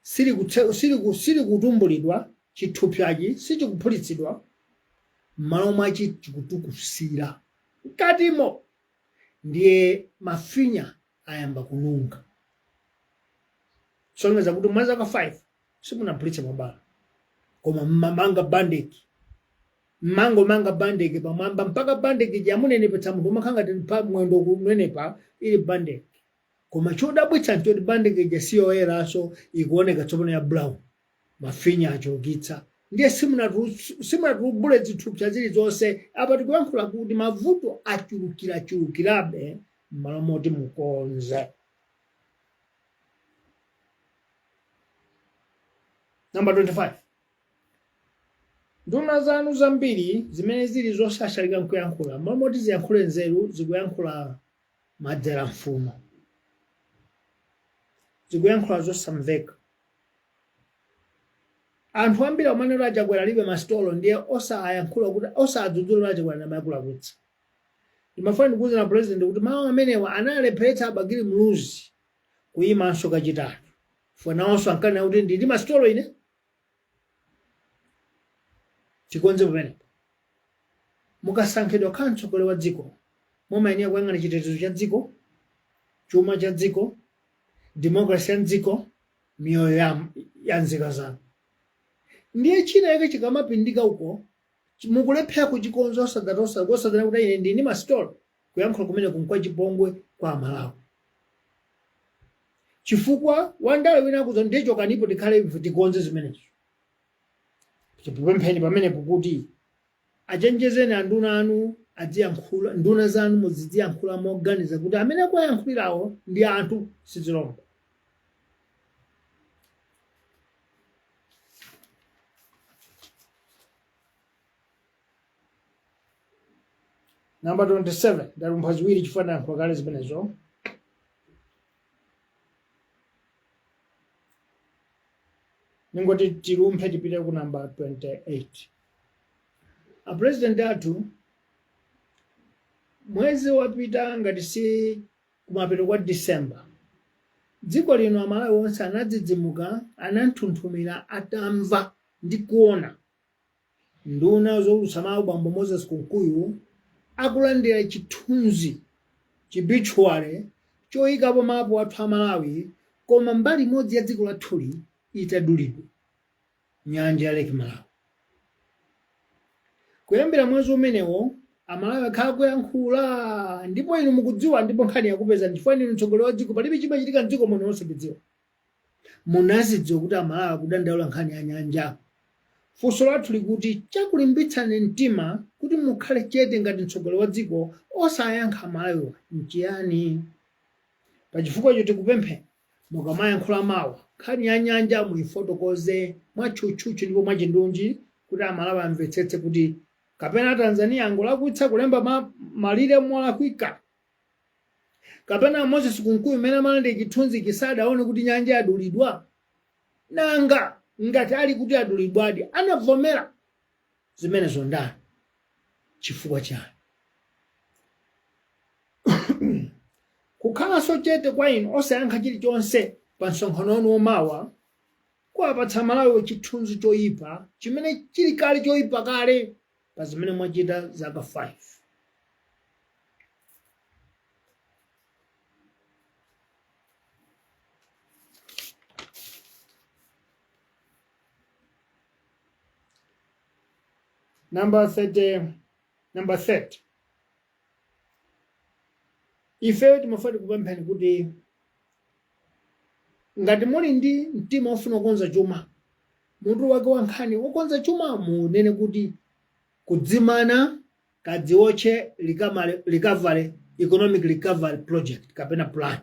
sili kutumbulidwa, chithupsachi sichikuphulitsidwa, m'malo mwachi chikutukusira mkatimo, ndiye mafinya ayamba kununga. Soneza kuti mwezi ka 5 simunaphulitse mabala, koma mmamanga bandeki, manga bandeki pamwamba mpaka bandeki jamunenepetsa munthu umakhanga pa mwendo kunenepa ili bandeki. Koma chodabwitsa nchoti bandeki jasiyoyeraso ikuoneka tsopano ya brown, mafinya achulukitsa. Ndiye simunatulubule zithupsa zilizonse. Apa tikuyankhula kuti mavuto achulukirabe m'malo moti mukonze. Number 25. Nduna zanu zambiri zimene zili zosashalika nkuyankhula, m'malo moti ziyankhule nzeru, zikuyankhula madzera mfumo, zikuyankhula zosamveka. Anthu ambiri amene ajakwera libe masitolo ndiye osayankhula kuti osadzudzula ajakwera namayakulakwitsa. Ndimafuna ndikuwuza na president kuti mawu amenewa analepheretsa abagiri mluzi kuyimanso kachitatu. Fuenawonso ankana kuti ndi masitolo ine. Tikonze pamenepo. Mukasankhidwa kukhala mtsogoleri wa dziko, mumayenera kuyang'ana chitetezo cha dziko, chuma cha dziko, demokrasi ya dziko, miyoyo ya nzika zanu. Ndiye china yake chikamapindika uko, mukulephera kuchikonza osadatosa kuti ine ndini masitolo kuyankhula kumene kumkwa chipongwe kwa Amalawi. Chifukwa wandale wina akuza ndicho kanipo tikhale tikonze zimenezo. Chipupempheni pamenepo kuti achenjezeni anduna anu adziyankhula, nduna zanu muzidziyankhula moganiza kuti amene akuyankhulirawo ndi anthu sizilombo. Number 27. Ndalumpha ziwiri chifukwa ndayankhula kale zimenezo. Ningoti tilumphe tipite ku number 28. A president athu mwezi wapita ngati si kumapeto kwa December, dziko lino Amalawi onse anadzidzimuka, ananthunthumira atamva ndi kuona nduna zolusa mawu bambo Moses Kunkuyu akulandira chithunzi chibitchwale choyikapo mapu athu Amalawi, koma mbali imodzi ya dziko lathuli itadulidwa, nyanja ya Lake Malawi. Kuyambira mwezi umenewo Amalawi akhala kuyankhula, ndipo inu mukudziwa, ndipo nkhani yakupeza chifukwa inu mtsogoleri wa dziko palibe chimachitika mdziko muno osadziwa. Munazidziwa kuti Amalawi akudandaula nkhani ya nyanja. Funso lathu likuti chakulimbitsani mtima kuti mukhale chete ngati mtsogoleri wa dziko osayankha Amalawi nchiyani? Pachifukwa icho tikupempha mukamayankhula mawu nkhani ya nyanja muyifotokoze mwatchutchutchu ndipo mwachindunji kuti Amalawi amvetsetse kuti kapena Tanzania angolakwitsa kulemba malire molakwika, kapena Moses Kunkuyu mene amalande chithunzi chisadaone kuti nyanja yadulidwa, nanga ngati ali kuti adulidwadi anavomera zimenezo ndani chifukwa chani? Kukhalanso chete kwa inu osayankha chilichonse pa msonkhano wanu womawa kuwapatsa Amalawi chithunzi choyipa chimene chili kale choyipa kale pa zimene mwachita zaka 5. Number 30. Ife timafuna kupemphani kuti ngati muli ndi mtima ofuna kukonza chuma, mutu wake wa nkhani wokonza chuma munene kuti kudzimana kadziotche recovery economic recovery project kapena plan.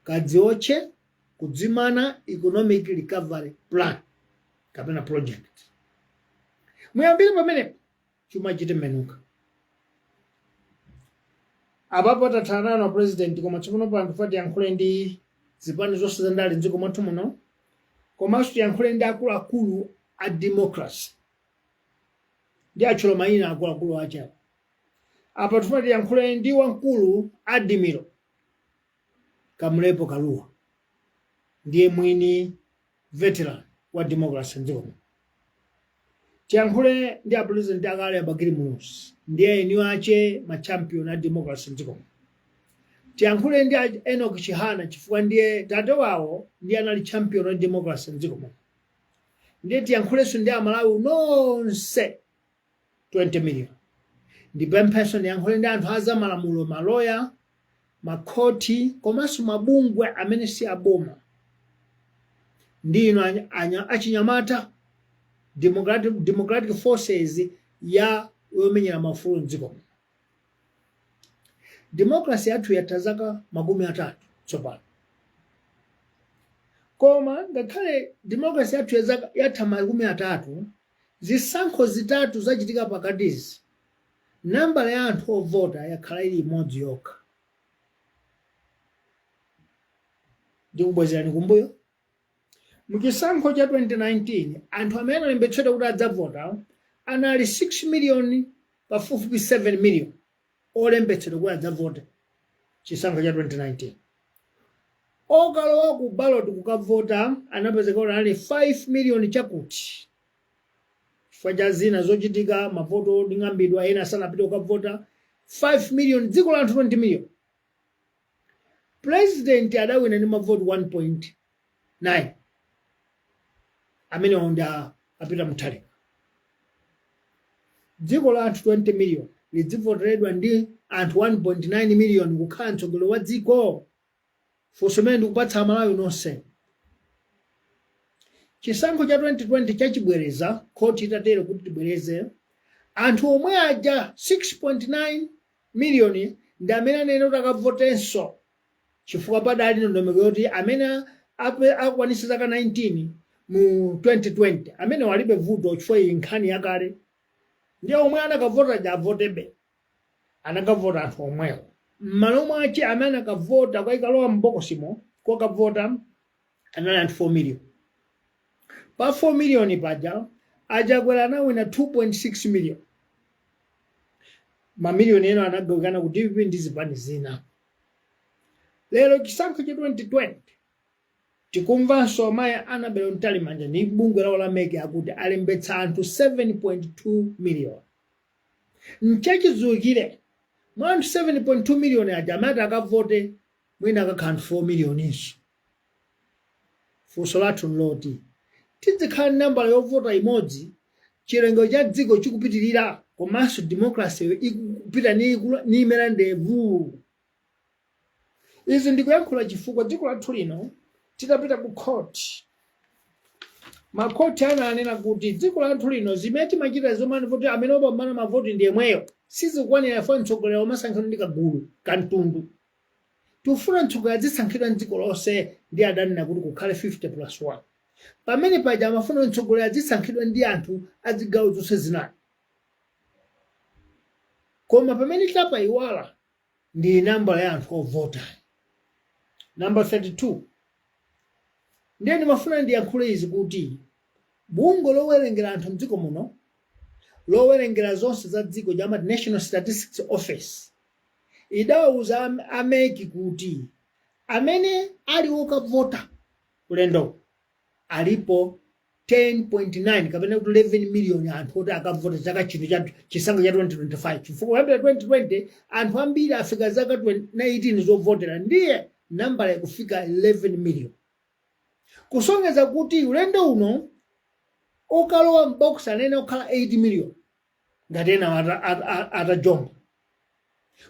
Kadziotche kudzimana economic recovery plan. kapena project muyambire pamene chuma chitemenuka apapo tathana na president koma tsopano pano fati yankhule ndi zipani zonse za ndale mdziko mwathu muno komanso tiyankhule ndi akuluakulu a democracy ndi atchula mayina akuluakulu achawo apa tifuna tiyankhule ndi wamkulu Admiral Kamulepo Kaluwa ndiye mwini veteran wa democracy mdziko muno. Tiyankhule ndi apresident akale abagiri munosi ndiye eniwo ache machampion a democracy mdziko muno. Tiyankhule ndi Enoch Chihana chifukwa ndiye tate wawo ndiye anali champion wa democracy mdziko muno. Ndiye tiyankhulenso ndi amalawi nonse 20 million. Ndipempheso ndiyankhule ndi anthu azamalamulo, maloya, makhoti komanso mabungwe amene si aboma ndino achinyamata democratic forces ya yomenyera mafulu mdziko muno. Democracy yathu yatha zaka 30 tsopano. Koma ngakhale democracy yathu yatha 30 zisankho zitatu zachitika pakatizi nambala ya anthu ovota yakhala ili imodzi yokha. Ndikubwezerani kumbuyo muchisankho cha 2019 anthu amene alembetsedwa kuti adzavota anali 6 million pafupifupi 7 million olembetsedwa kuti adzavota chisankho cha 2019. Okalowa ku ballot kukavota anapezeka kuti anali 5 million chakuti chifukwa cha zina zochitika mavoto oding'ambidwa ena sanapite kukavota 5 million dziko la anthu 20 million. President adawina ndi mavoti 1.9 amene onda apita muthalika. Dziko la anthu 20 million lidzivoteredwa ndi anthu 1.9 million kukhala mtsogoleri wa dziko. Funso limene ndikupatsa amalawi nonse. Chisankho cha 2020 chachibwereza khoti itatero kuti tibwereze anthu omwe aja 6.9 million ndi amene anene kuti akavotenso chifukwa padali ndondomeko yoti amene akwanitsa zaka 19 mu 2020 amene walibe vuto chifukwa iyi nkhani yakale ndiye omwe anakavota ja avotebe anakavota anthu omwewo. M'malo mwace amene akavota kwa ikalowa mbokosimo kokavota anali anthu 4 million. Pa 4 million paja ajakwera anawina 2.6 million. Mamiliyoni eno anagawikana kuti ivi ndi zipani zina. Lero chisankho cha 2020 tikumvanso amayi Anabel Ntalimanja ndi bungwe lawo la meke akuti alembetsa anthu 7.2 million. Nchachizukire mwa anthu 7.2 million aja amati akavote mwina akakhala anthu 4 million iso. Funso lathu nloti tizikhala nambala yovota imodzi chilengo cha dziko chikupitirira komanso democracy ikupita ni imera ndevu. Izi ndikuyankhula chifukwa dziko lathu lino titapita ku court. Makhoti ananena kuti dziko lathu lino zimene timachita zomwe voti amene opambana mavoti ndi yemweyo sizikwanira funa mtsogoleri womasankhidwa ndi kagulu kantundu. Tifuna mtsogoleri azisankhidwa mdziko lonse ndi adanena kuti kukhale 50+1. Pamene paja amafuna mtsogoleri azisankhidwa ndi anthu azigawo zonse zinayi. Koma pamene chapa iwala ndi nambala ya anthu ovota. Number 32. Ndiye ndimafuna ndiyankhule izi kuti bungwe lowerengera anthu mdziko muno lowerengera zonse za dziko jamati National Statistics Office idawuza ameki kuti amene ali okavota ulendo alipo 10.9 kapena kuti 11 million anthu oti akavota chaka chino cha chisankho cha 2025 chifukwa kuyambira 2020 anthu ambiri afika zaka 18 zovotera ndiye nambala ikufika 11 million. Kusongeza kuti ulendo uno okalowa mbox anene okhala 8 million ngati ena atajomba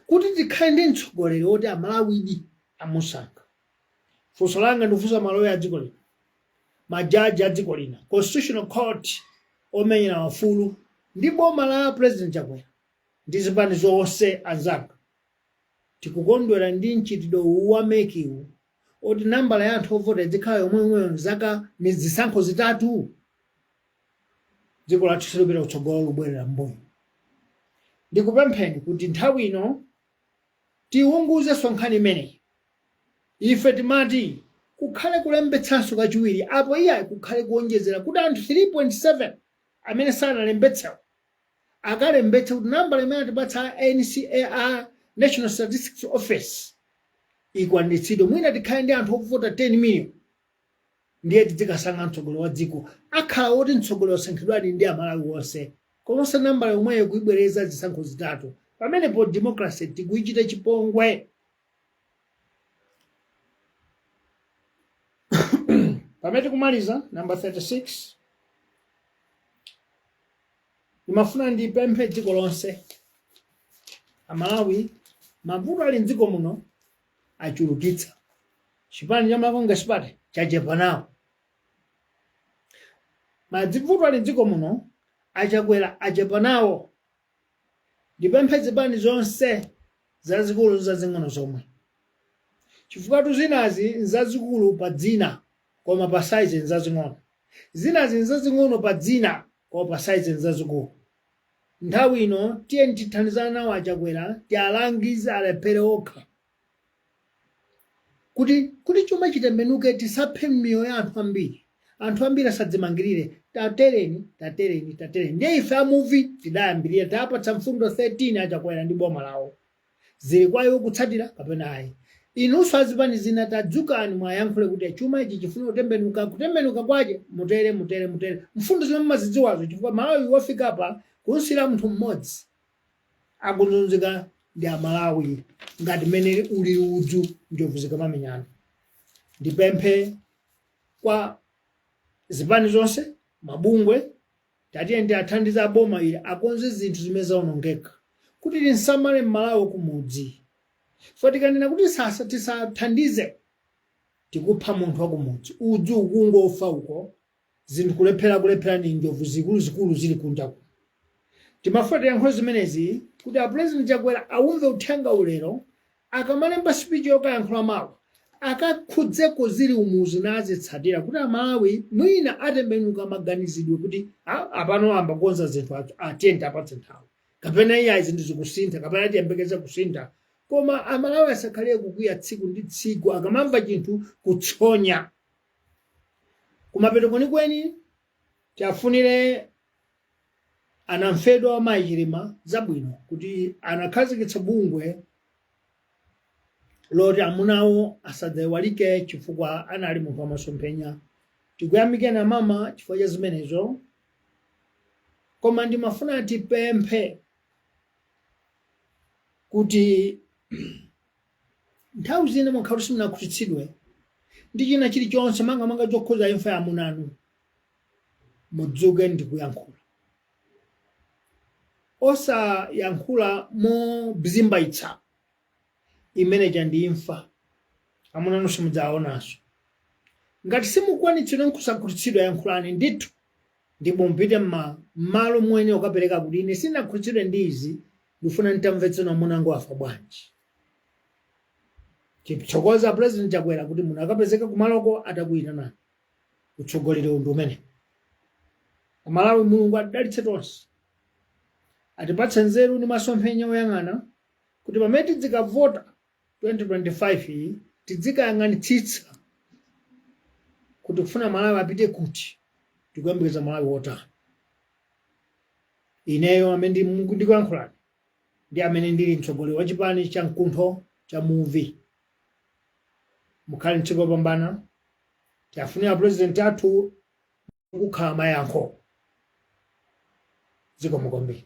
kuti tikhale ndi mtsogoleri woti amalawidi amusankha. Funso langa ndifunsa maloya a dziko lino, majaji a dziko lino, constitutional court omenyera mafulu ndi boma la president chakwera ndi zipani zonse anzanga. Tikukondwera ndi mchitidwe wa mekiwu oti nambala ya anthu ovota izikhala yomweyo zaka zisankho zitatu. dziko lathu silipita kutsogolo lubwerera mbuyo. Ndikupempheni kuti nthawi ino tiunguze nkhani imeneyi. Ife timati kukhale kulembetsanso kachiwiri apo iyayi kukhale kuonjezera kuti anthu 3.7 amene sanalembetsewo akalembetse kuti nambala imene atipatsa NCAR National Statistics Office ikwaniritsidwe. Mwina tikhale ndi anthu okuvota 10 million ndiye tidzikasankha mtsogoleri wa dziko akhala woti mtsogoleri osankhidwadi ndi amalawi onse komanso nambala yomweyo kuibwereza zisankho zitatu pamenepo democracy tikuyichita chipongwe. Pamene kumaliza number 36 ndimafuna ndipemphe dziko lonse amalawi mavuto ali mdziko muno achulukitsa. Chipani cha Malawi Party chachepa nawo. Mavuto ali mdziko muno achakwera achepa nawo. Ndipemphe zipani zonse zazikulu zazing'ono zomwe chifukwa zinazi nzazikulu pa dzina koma pa size nzazing'ono, zinazi nzazing'ono pa dzina koma pa size nzazikulu. Nthawi ino tiyeni tithandizane nawo achakwera tialangize alephere okha kuti chuma chitembenuke tisaphe miyoyo ya anthu ambiri asadzimangirire. Tatereni. Ndiye ife a Muvi tidayambirira tapatsa mfundo 13 achakwera ndi boma lawo. Zili kwa iwo kutsatira kapena ayi. Inunso azipani zina tadzukani mwayankhule kuti chuma ichi chifuna kutembenuka kwache mutere. Mfundo zimene mazidziwazo chifukwa Malawi wafika pa kunsira munthu mmodzi akuzunzika ndi Amalawi ngati mene uli udzu njovu zikamamenyana. Ndipemphe kwa zipani zonse mabungwe tatiye ndi athandiza boma ili akonze zinthu zimene zaonongeka kuti tinsamale m'Malawi kumudzi. Fotikanena kuti sasa tisathandize tikupha munthu wakumudzi udzu ukungofa uko zinthu kulephera ndi njovu zikulu zili kunja kuno. Timafuna tiyankho zimenezi kuti a President Chakwera aumve uthenga ulero akamalemba speech yokayankhula mawu akakhudzeko zili umuzi nazitsatira kuti Amalawi mwina atembenuka maganizidwe kuti apano amba kukonza zinthu atiyeni apatse nthawi kapena iye zinthu zikusintha kapena tiyembekeza kusintha. Koma Amalawi asakhale kukwiya tsiku ndi tsiku akamamva chinthu kutsonya. Kumapeto kwenikweni tiafunire anamfedwa wa Machilima zabwino kuti anakhazikitsa bungwe loti amunawo asadzaiwalike chifukwa anali munthu wamasomphenya. Tikuyamikeni mama chifukwa cha zimenezo. Koma ndimafuna tipemphe kuti nthawi zina mukhala simunakhutitsidwe ndi china chilichonse manga chokhuza imfa ya amunanu mudzuke ndi kuyankhula. Osayankhula mobzimbaitsa imeneja ndi imfa amunanu simudzaonanso. Ngati simukwanitsire nkusakhutitsidwa yankhulani ndithu ndipo mpite m'malo mwene ukapereka kuti ine sinakhutitsidwe ndi izi ndifuna nditamvetsera munango afa bwanji. Chipchokoza President Chakwera kuti munthu akapezeka kumaloko atakuyitanani utsogolere undu umene. Amalawi Mulungu adalitse tonse atipatse nzeru ndi masomphenya oyang'ana kuti pamene tidzikavota 2025 iyi tidzikayang'anitsitsa kuti kufuna Malawi apite kuti tikuyembekeza Malawi wotani. Ineyo amene ndikuyankhulani ndi amene ndili mtsogoleri wa chipani cha mkuntho cha Muvi. Mukhale tsiku lopambana. Tiafunira President athu kukhala mayankho. Zikomo kwambiri.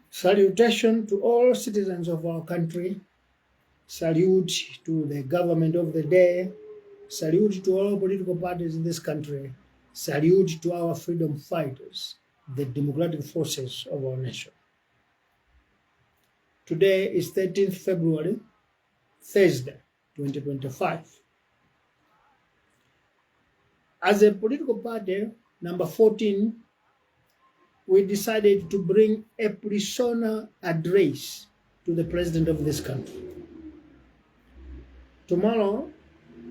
Salutation to all citizens of our country. Salute to the government of the day. Salute to all political parties in this country. Salute to our freedom fighters, the democratic forces of our nation. Today is 13th February, Thursday, 2025. As a political party, number 14, we decided to bring a persona address to the president of this country. Tomorrow,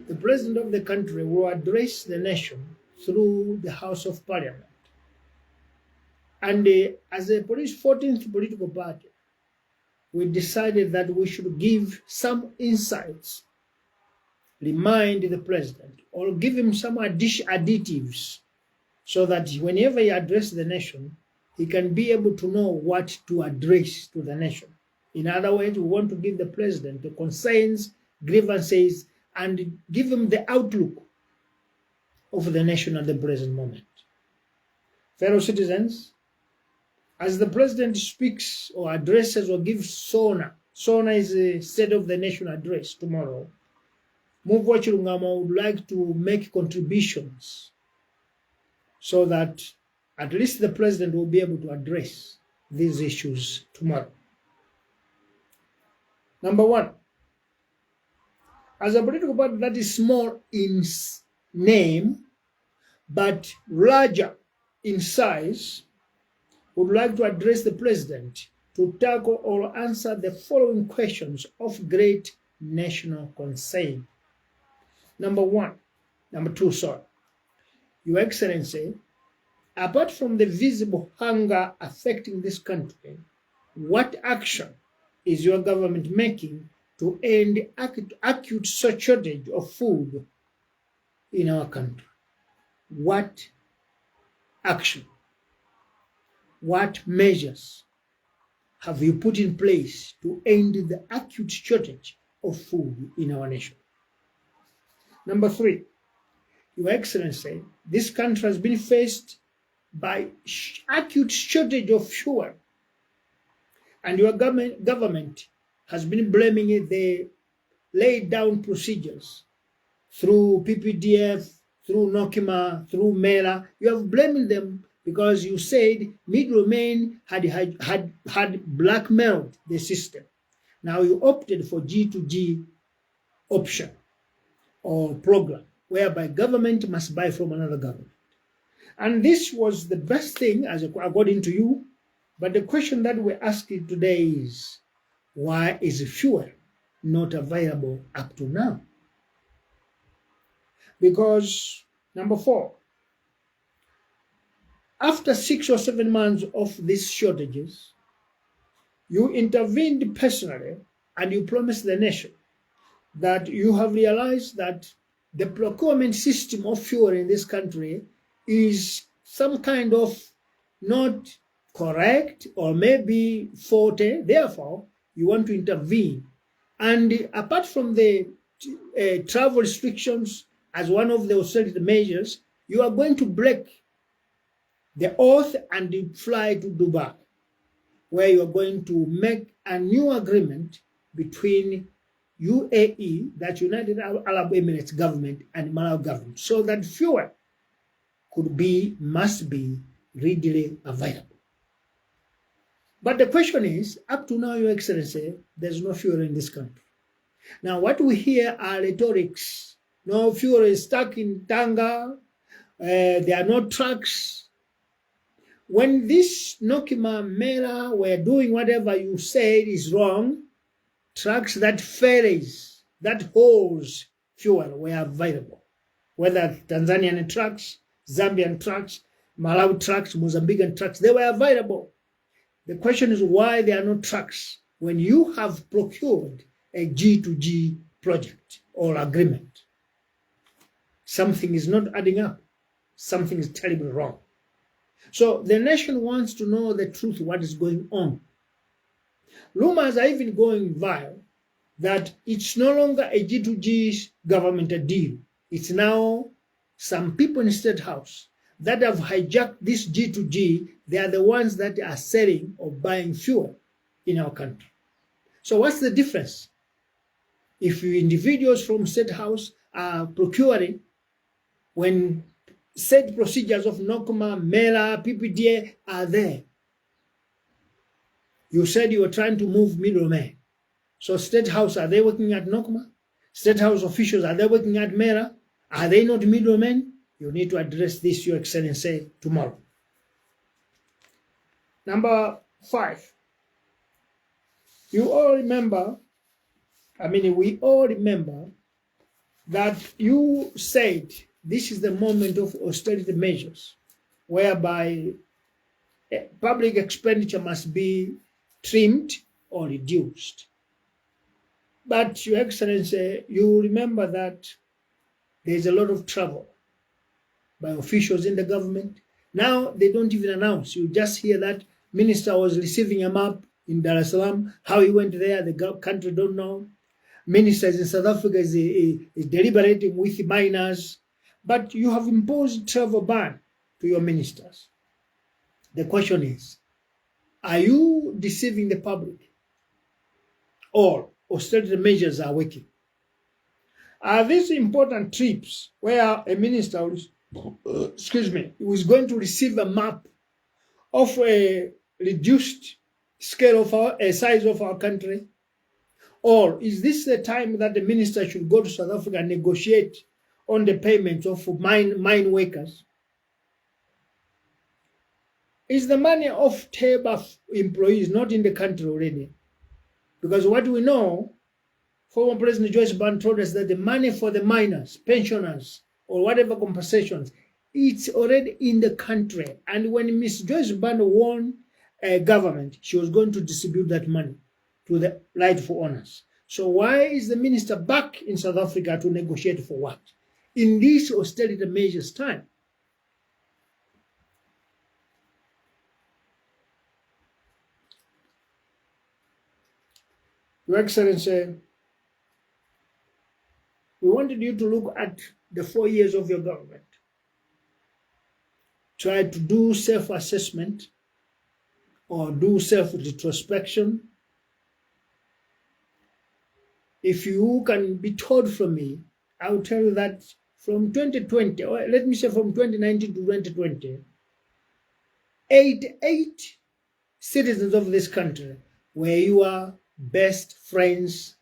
the president of the country will address the nation through the House of Parliament. And as a 14th political party, we decided that we should give some insights, remind the president, or give him some additives, so that whenever he addresses the nation, he can be able to know what to address to the nation. In other words, we want to give the president the concerns, grievances, and give him the outlook of the nation at the present moment. Fellow citizens, as the president speaks or addresses or gives SONA is a State of the Nation address tomorrow, Muvi Wachilungamo would like to make contributions so that at least the president will be able to address these issues tomorrow. Number one, as a political party that is small in name but larger in size, would like to address the president to tackle or answer the following questions of great national concern. Number two, Your Excellency, apart from the visible hunger affecting this country, what action is your government making to end acute shortage of food in our country? What action? What measures have you put in place to end the acute shortage of food in our nation? Number three, Your Excellency, this country has been faced by acute shortage of fuel, and your government has been blaming the laid down procedures through PPDF, through Nokima, through Mela. You have blamed them because you said middlemen had blackmailed the system. Now you opted for G2G option or program, whereby government must buy from another government. And this was the best thing, as according to you. But the question that we're asking today is, why is fuel not available up to now? Because, number four, after 6 or 7 months of these shortages, you intervened personally and you promised the nation that you have realized that the procurement system of fuel in this country is some kind of not correct or maybe faulty. Therefore, you want to intervene. And apart from the travel restrictions as one of the austerity measures, you are going to break the oath and fly to Dubai, where you are going to make a new agreement between UAE, that's United Arab Emirates government, and Malawi government, so that fuel must be readily available. But the question is, up to now, Your Excellency, there's no fuel in this country. Now, what we hear are rhetorics. No fuel is stuck in Tanga. There are no trucks. When this Nokima Mela were doing whatever you said is wrong, trucks that ferries, that holds fuel were available. Whether Tanzanian trucks, Zambian trucks, Malawi trucks, Mozambican trucks, they were available. The question is why there are no trucks when you have procured a G2G project or agreement. Something is not adding up. Something is terribly wrong. So the nation wants to know the truth, what is going on. Rumors are even going viral that it's no longer a G2G governmental deal. It's now some people in the State House that have hijacked this G2G. They are the ones that are selling or buying fuel in our country. So what's the difference? If individuals from State House are procuring, when set procedures of Nokuma, Mela, PPDA are there. You said you were trying to move middlemen. So State House, are they working at Nokuma? State House officials, are they working at Mela? Are they not middlemen? You need to address this, Your Excellency, tomorrow. Number 5. You all remember, we all remember that you said this is the moment of austerity measures, whereby public expenditure must be trimmed or reduced. But, Your Excellency, you remember that there's a lot of trouble by officials in the government. Now they don't even announce. You just hear that minister was receiving a map in Dar es Salaam. How he went there, the country don't know. Ministers in South Africa is deliberating with minors. But you have imposed travel ban to your ministers. The question is, are you deceiving the public? Or austerity measures are working? Are these important trips where a minister is going to receive a map of a reduced scale of our size of our country? Or is this the time that the minister should go to South Africa and negotiate on the payments of mine workers? Is the money of TABA employees not in the country already? Because what we know, former President Joyce Band told us that the money for the miners, pensioners, or whatever compensations, it's already in the country. And when Ms. Joyce Band won government, she was going to distribute that money to the rightful owners. So why is the minister back in South Africa to negotiate for what? In this austerity measures time. Your Excellency, we wanted you to look at the 4 years of your government. Try to do self-assessment or do self-retrospection. If you can be told from me, I will tell you that from 2020, or let me say from 2019 to 2020, 88 citizens of this country were your best friends,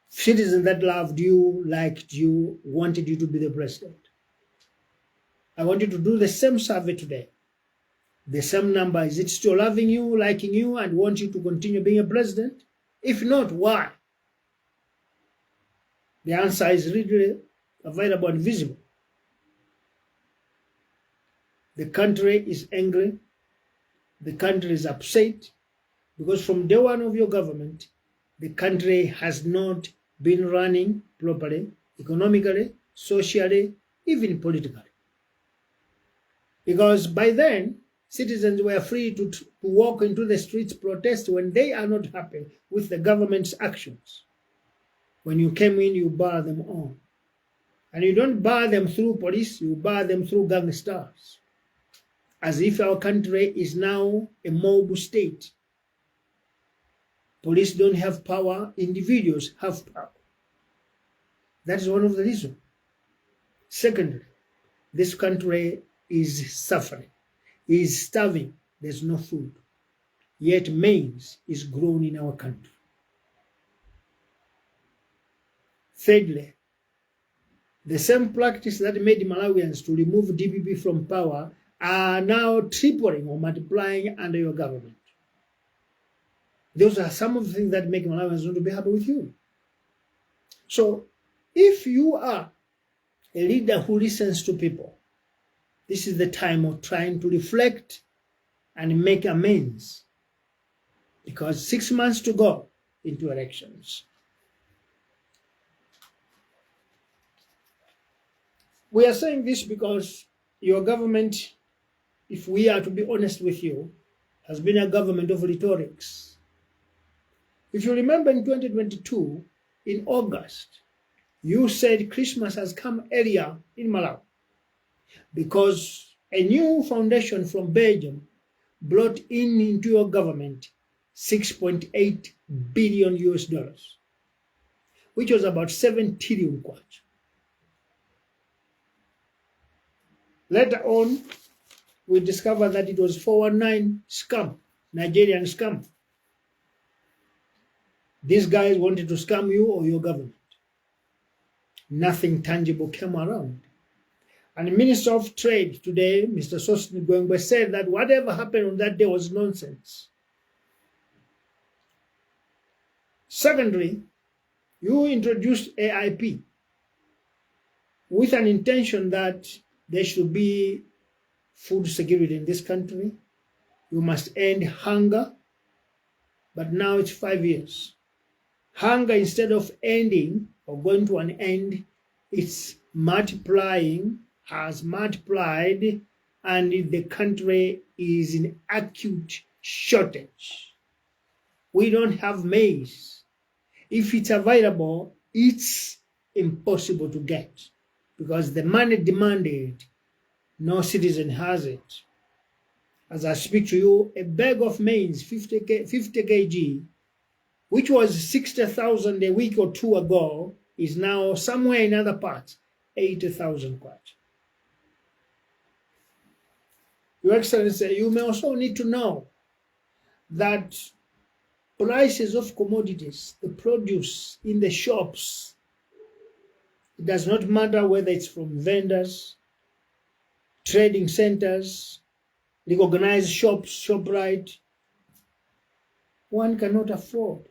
citizens that loved you, liked you, wanted you to be the president. I want you to do the same survey today. The same number. Is it still loving you, liking you, and want you to continue being a president? If not, why? The answer is really available and visible. The country is angry. The country is upset because from day one of your government, the country has not been running properly, economically, socially, even politically. Because by then, citizens were free to walk into the streets, protest when they are not happy with the government's actions. When you came in, you bar them on. And you don't bar them through police, you bar them through gangsters. As if our country is now a mob state. Police don't have power, individuals have power. That is one of the reasons. Secondly, this country is suffering, is starving, there's no food. Yet maize is grown in our country. Thirdly, the same practice that made Malawians to remove DPP from power are now tripling or multiplying under your government. Those are some of the things that make Malawians want to be happy with you. So, if you are a leader who listens to people, this is the time of trying to reflect and make amends. Because 6 months to go into elections. We are saying this because your government, if we are to be honest with you, has been a government of rhetorics. If you remember in 2022, in August, you said Christmas has come earlier in Malawi because a new foundation from Belgium brought into your government 6.8 billion US dollars, which was about 7 trillion kwacha. Later on, we discovered that it was 419 scam, Nigerian scam. These guys wanted to scam you or your government. Nothing tangible came around. And the Minister of Trade today, Mr. Sosni Gwengwe, said that whatever happened on that day was nonsense. Secondly, you introduced AIP with an intention that there should be food security in this country. You must end hunger, but now it's 5 years. Hunger, instead of ending or going to an end, it's multiplying, has multiplied, and the country is in acute shortage. We don't have maize. If it's available, it's impossible to get because the money demanded, no citizen has it. As I speak to you, a bag of maize, 50 kg, which was 60,000 a week or two ago, is now somewhere in other parts, 80,000 kwacha. Your Excellency, you may also need to know that prices of commodities, the produce in the shops, it does not matter whether it's from vendors, trading centers, recognized shops, ShopRite, one cannot afford.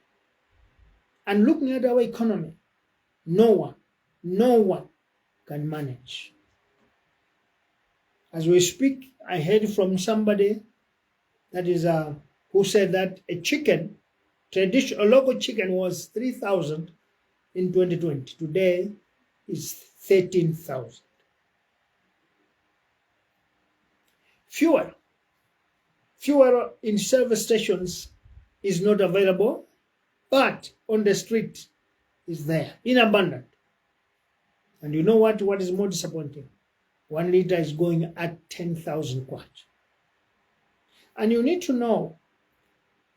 And looking at our economy, no one can manage. As we speak, I heard from somebody that is who said that a chicken, a local chicken, was 3,000 in 2020. Today is 13,000. Fuel in service stations is not available, but on the street is there in abundance. And you know what is more disappointing? 1 liter is going at 10,000 kwacha. And you need to know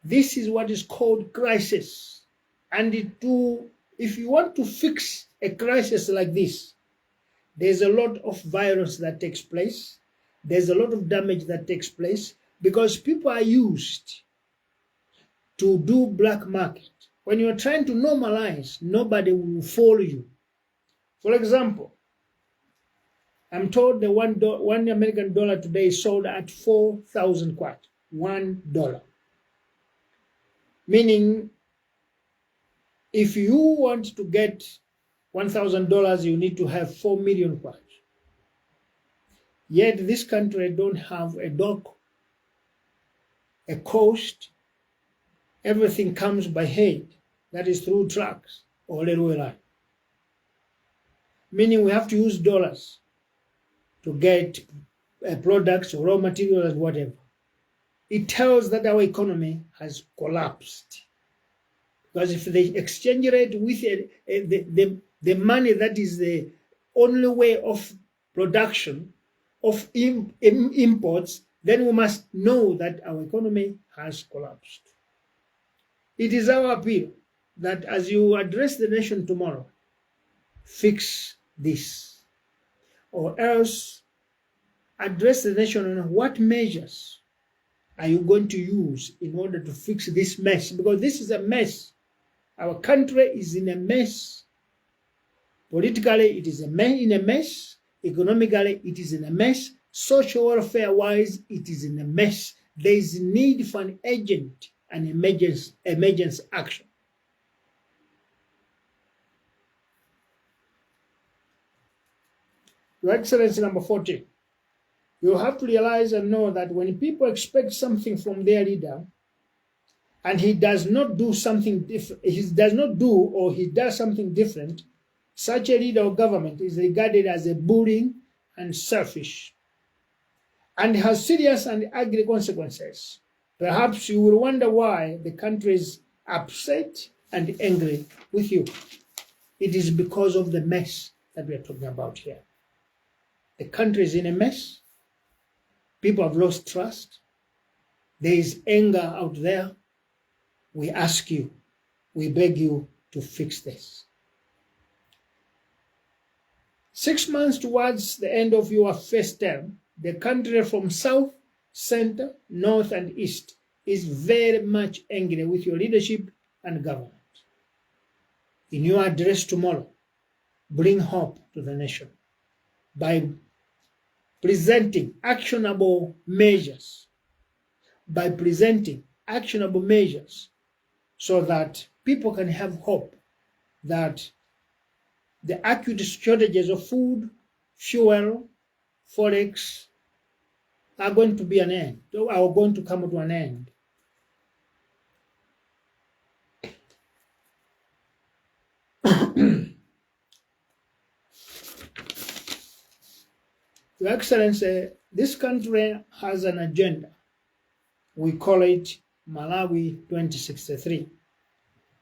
this is what is called crisis. And if you want to fix a crisis like this, there's a lot of violence that takes place. There's a lot of damage that takes place because people are used to do black market. When you're trying to normalize, nobody will follow you. For example, I'm told the one American dollar today is sold at 4,000 kwacha, $1. Meaning, if you want to get $1,000, you need to have 4 million kwacha. Yet this country don't have a dock, a coast. Everything comes by head, that is through trucks or railway line. Meaning we have to use dollars to get products or raw materials, whatever. It tells that our economy has collapsed. Because if the exchange rate with the money that is the only way of production, of imports, then we must know that our economy has collapsed. It is our appeal that as you address the nation tomorrow, fix this, or else address the nation on what measures are you going to use in order to fix this mess, because this is a mess. Our country is in a mess. Politically, it is in a mess. Economically, it is in a mess. Social welfare-wise, it is in a mess. There is need for an urgent and emergency action. Your Excellency, number 14, you have to realize and know that when people expect something from their leader, and he does not do something different, he does something different, such a leader of government is regarded as a bullying and selfish, and has serious and ugly consequences. Perhaps you will wonder why the country is upset and angry with you. It is because of the mess that we are talking about here. The country is in a mess. People have lost trust. There is anger out there. We ask you, we beg you to fix this. 6 months towards the end of your first term, the country from south, center, north, and east is very much angry with your leadership and government. In your address tomorrow, bring hope to the nation by presenting actionable measures, by presenting actionable measures so that people can have hope that the acute shortages of food, fuel, forex are going to be an end, are going to come to an end. Your Excellency, this country has an agenda. We call it Malawi 2063.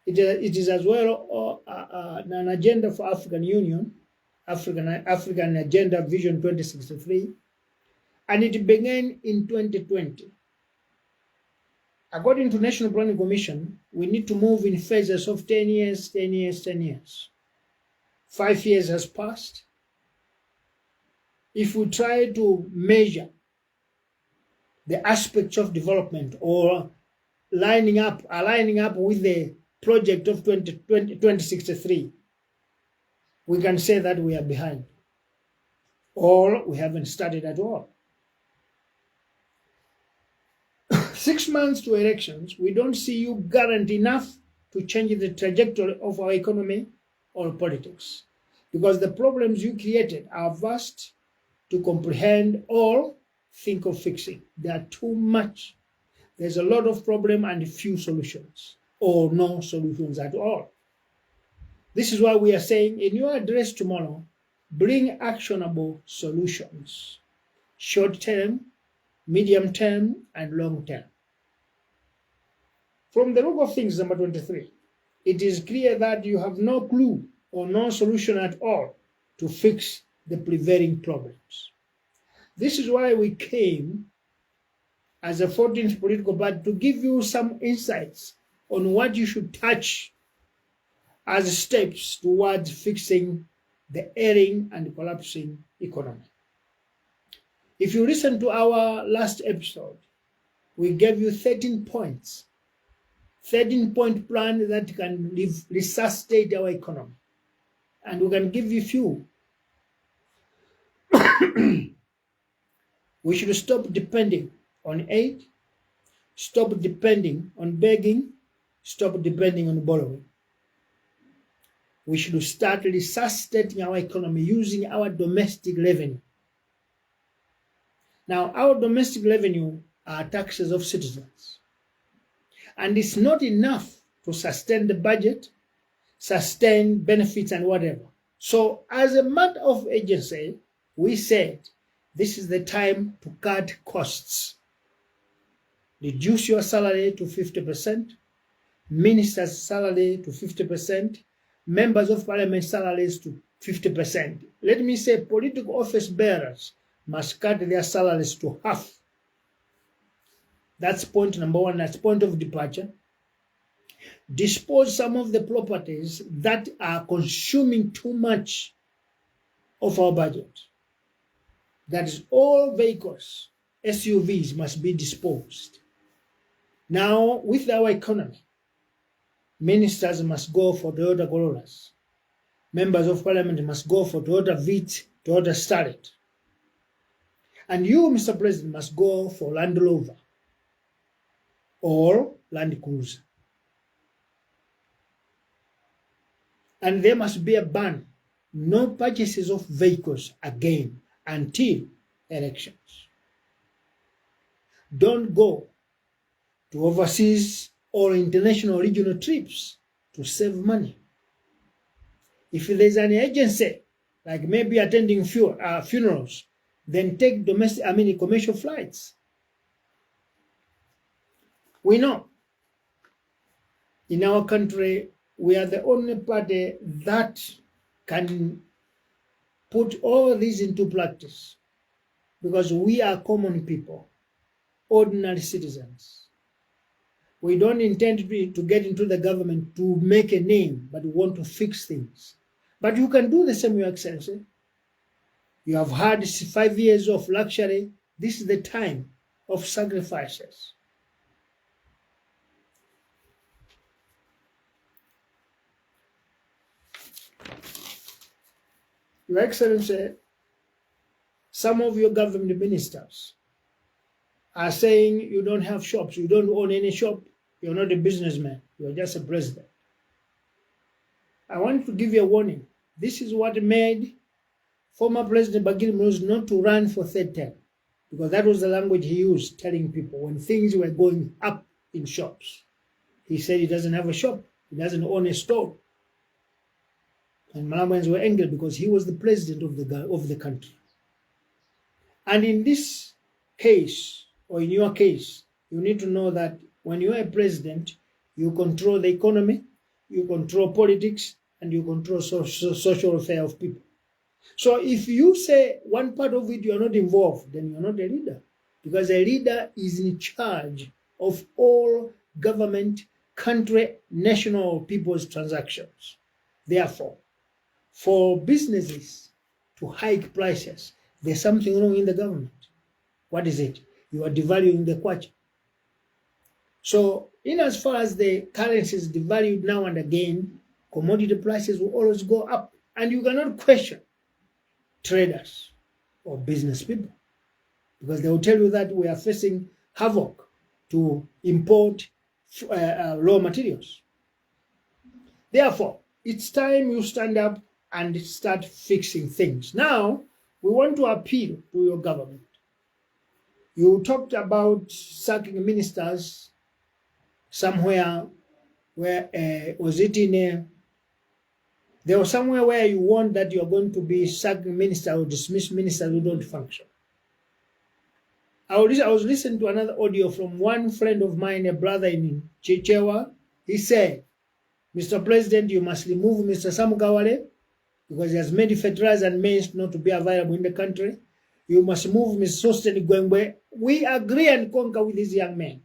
It is as well an agenda for African Union, African Agenda Vision 2063, and it began in 2020. According to National Planning Commission, we need to move in phases of 10 years, 10 years, 10 years. 5 years has passed. If we try to measure the aspects of development or aligning up with the project of 2063, we can say that we are behind, or we haven't started at all. 6 months to elections, we don't see you guarantee enough to change the trajectory of our economy or politics, because the problems you created are vast to comprehend or think of fixing. They are too much. There's a lot of problem and few solutions, or no solutions at all. This is why we are saying in your address tomorrow, bring actionable solutions, short term, medium term, and long term. From the look of things, number 23, it is clear that you have no clue or no solution at all to fix the prevailing problems. This is why we came as a 14th political party to give you some insights on what you should touch as steps towards fixing the ailing and collapsing economy. If you listen to our last episode, we gave you 13 points, 13-point plan that can resuscitate our economy. And we can give you few. We should stop depending on aid, stop depending on begging, stop depending on borrowing. We should start resuscitating our economy using our domestic revenue. Now, our domestic revenue are taxes of citizens. And it's not enough to sustain the budget, sustain benefits and whatever. So as a matter of agency, we said this is the time to cut costs. Reduce your salary to 50%, ministers' salary to 50%, members of parliament salaries to 50%. Let me say political office bearers must cut their salaries to half. That's point number one, that's point of departure. Dispose some of the properties that are consuming too much of our budget. That is, all vehicles, SUVs must be disposed. Now, with our economy, ministers must go for Toyota Corollas. Members of parliament must go for Toyota Vitz, Toyota Starlet. And you, Mr. President, must go for Land Rover or Land Cruiser. And there must be a ban, no purchases of vehicles again until elections. Don't go to overseas or international regional trips to save money. If there's an agency, like maybe attending funerals, then take commercial flights. We know in our country, we are the only party that can put all these into practice, because we are common people, ordinary citizens. We don't intend to get into the government to make a name, but we want to fix things. But you can do the same, Your Excellency. You have had 5 years of luxury. This is the time of sacrifices. Your Excellency, Some of your government ministers are saying you don't have shops, you don't own any shop, you're not a businessman, you're just a president. I want to give you a warning. This is what made former President Bagirmus not to run for third term, because that was the language he used, telling people when things were going up in shops. He said he doesn't have a shop, he doesn't own a store. And Malawans were angry because he was the president of the country. And in this case, or in your case, you need to know that when you are a president, you control the economy, you control politics, and you control social welfare of people. So if you say one part of it you are not involved, then you are not a leader. Because a leader is in charge of all government, country, national, or people's transactions. Therefore, for businesses to hike prices, there's something wrong in the government. What is it? You are devaluing the kwacha. So, in as far as the currency is devalued now and again, commodity prices will always go up. And you cannot question traders or business people, because they will tell you that we are facing havoc to import raw materials. Therefore, it's time you stand up and start fixing things. Now, we want to appeal to your government. You talked about sacking ministers somewhere where, was it in there was somewhere where you want that you're going to be sacking ministers or dismiss ministers who don't function. I was listening to another audio from one friend of mine, a brother in Chichewa. He said, Mr. President, you must remove Mr. Samugawale because he has made fertilizer and maize not to be available in the country. You must move Mr. Sosten Gwengwe. We agree and conquer with this young man.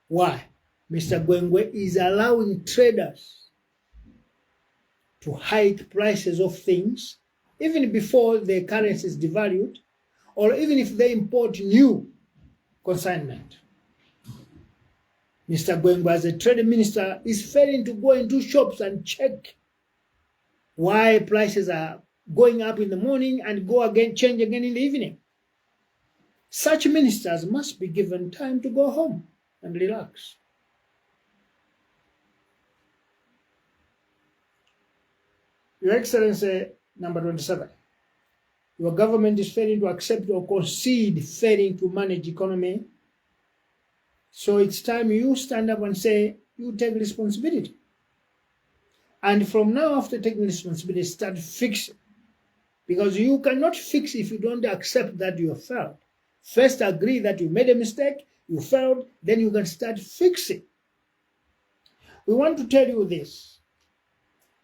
Why? Mr. Gwengwe is allowing traders to hike prices of things even before the currency is devalued, or even if they import new consignment. Mr. Gwengwe, as a trade minister, is failing to go into shops and check why prices are going up in the morning and change again in the evening. Such ministers must be given time to go home and relax. Your Excellency, number 27, your government is failing to accept or concede failing to manage economy. So it's time you stand up and say, you take responsibility. And from now, after taking responsibility, start fixing. Because you cannot fix if you don't accept that you have failed. First agree that you made a mistake, you failed, then you can start fixing. We want to tell you this.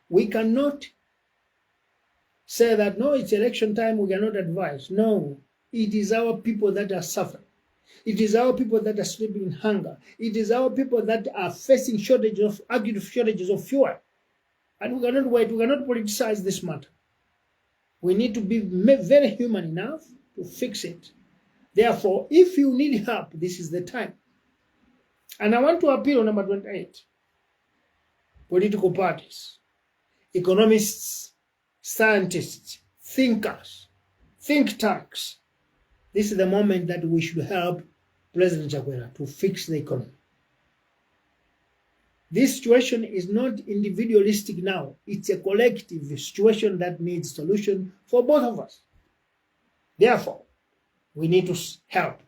We cannot say that, no, it's election time, we cannot advise. No, it is our people that are suffering. It is our people that are sleeping in hunger. It is our people that are facing acute shortages of fuel. And we cannot wait, we cannot politicize this matter. We need to be very human enough to fix it. Therefore, if you need help, this is the time. And I want to appeal on number 28. Political parties, economists, scientists, thinkers, think tanks. This is the moment that we should help President Chakwera to fix the economy. This situation is not individualistic now. It's a collective situation that needs solution for both of us. Therefore, we need to help.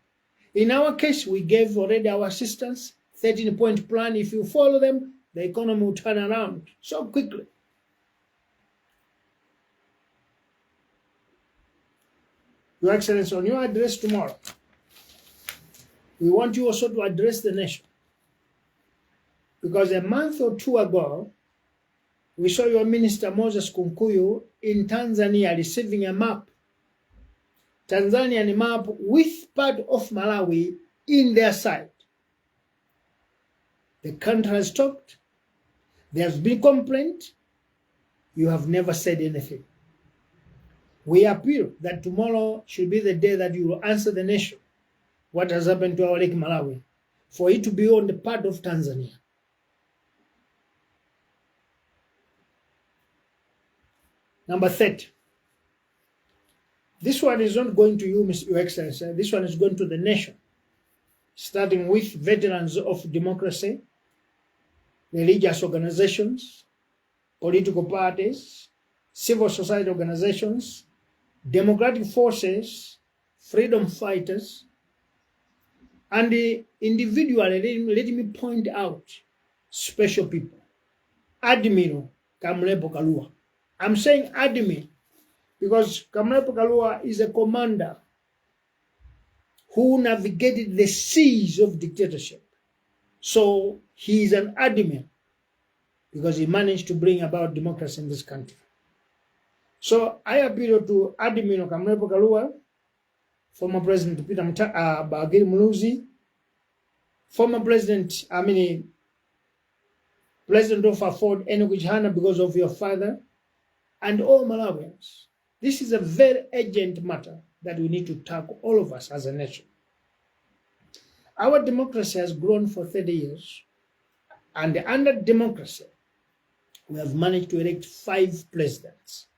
In our case, we gave already our assistance, 13-point plan. If you follow them, the economy will turn around so quickly. Your Excellency, on your address tomorrow, we want you also to address the nation. Because a month or two ago, we saw your Minister Moses Kunkuyu in Tanzania receiving a map. Tanzanian map with part of Malawi in their side. The country has talked. There has been complaint. You have never said anything. We appeal that tomorrow should be the day that you will answer the nation what has happened to our Lake Malawi, for it to be on the part of Tanzania. Number 30. This one is not going to you, Your Excellency. This one is going to the nation, starting with veterans of democracy, religious organizations, political parties, civil society organizations, democratic forces, freedom fighters, and individually, let me point out special people. Admiral Kamlepo Kalua. I'm saying Admiral because Kamlepo Kalua is a commander who navigated the seas of dictatorship. So he is an admiral because he managed to bring about democracy in this country. So I appeal to Admiral Kamlepo Kalua, former President Peter Bagiri Muluzi, former President, President of Afford Enokuchihana because of your father, and all Malawians. This is a very urgent matter that we need to tackle, all of us as a nation. Our democracy has grown for 30 years, and under democracy, we have managed to elect 5 presidents.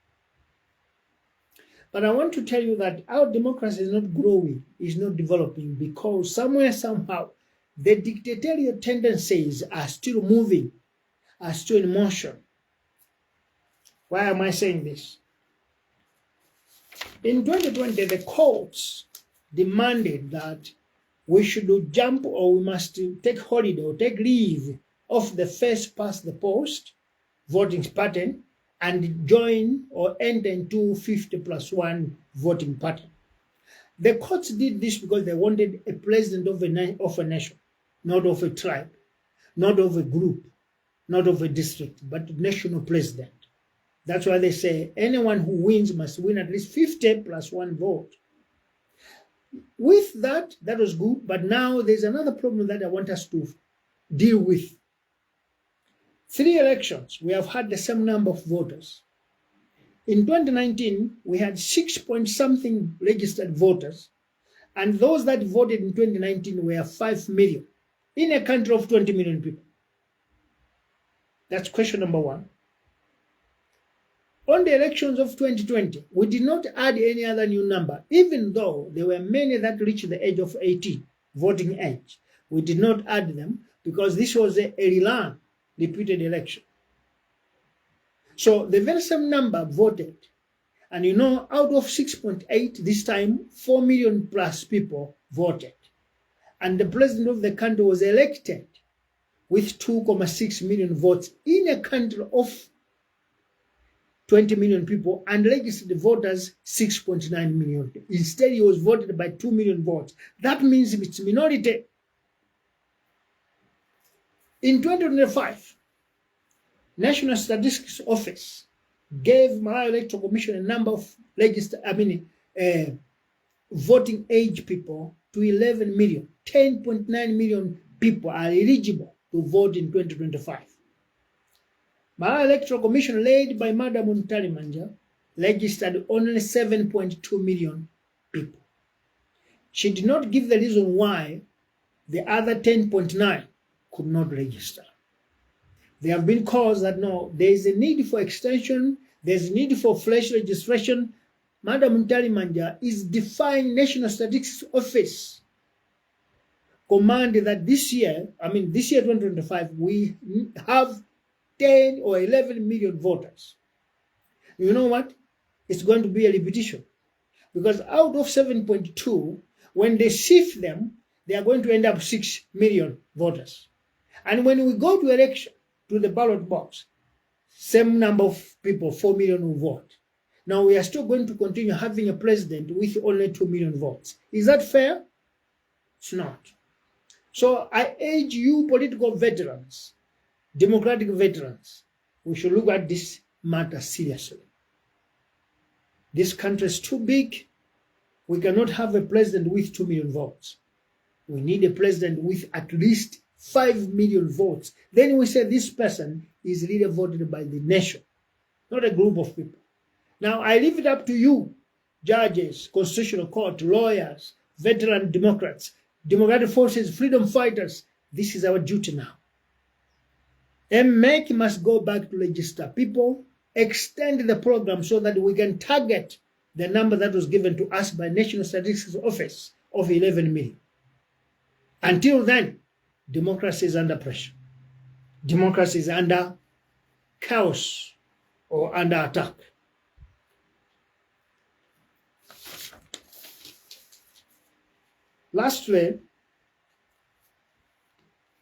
But I want to tell you that our democracy is not growing, is not developing, because somewhere, somehow, the dictatorial tendencies are still moving, are still in motion. Why am I saying this? In 2020, the courts demanded that we should jump, or we must take holiday or take leave of the first past the post voting pattern and join or enter into 50+1 voting pattern. The courts did this because they wanted a president of a nation, not of a tribe, not of a group, not of a district, but national president. That's why they say anyone who wins must win at least 50+1 vote. With that, that was good, but now there's another problem that I want us to deal with. 3 elections, we have had the same number of voters. In 2019, we had 6-point-something registered voters, and those that voted in 2019 were 5 million in a country of 20 million people. That's question number 1. On the elections of 2020, we did not add any other new number, even though there were many that reached the age of 18, voting age. We did not add them because this was a rerun, repeated election. So the very same number voted. And you know, out of 6.8, this time, 4 million plus people voted. And the president of the country was elected with 2.6 million votes in a country of 20 million people and registered voters 6.9 million. Instead, he was voted by 2 million votes. That means it's minority. In 2025, National Statistics Office gave Malawi Electoral Commission a number of voting age people to 11 million. 10.9 million people are eligible to vote in 2025. Malawi Electoral Commission, led by Madam Ntalimanja, registered only 7.2 million people. She did not give the reason why the other 10.9 could not register. There have been calls that no, there is a need for extension, there's a need for fresh registration. Madam Ntalimanja is defying National Statistics Office command that this year 2025, we have 10 or 11 million voters. You know what? It's going to be a repetition. Because out of 7.2, when they sift them, they are going to end up 6 million voters. And when we go to election, to the ballot box, same number of people, 4 million will vote. Now we are still going to continue having a president with only 2 million votes. Is that fair? It's not. So I urge you political veterans, democratic veterans, we should look at this matter seriously. This country is too big. We cannot have a president with 2 million votes. We need a president with at least 5 million votes. Then we say this person is really voted by the nation, not a group of people. Now I leave it up to you, judges, constitutional court, lawyers, veteran Democrats, democratic forces, freedom fighters. This is our duty now. MEC must go back to register people, extend the program so that we can target the number that was given to us by National Statistics Office of 11 million. Until then, democracy is under pressure. Democracy is under chaos or under attack. Lastly,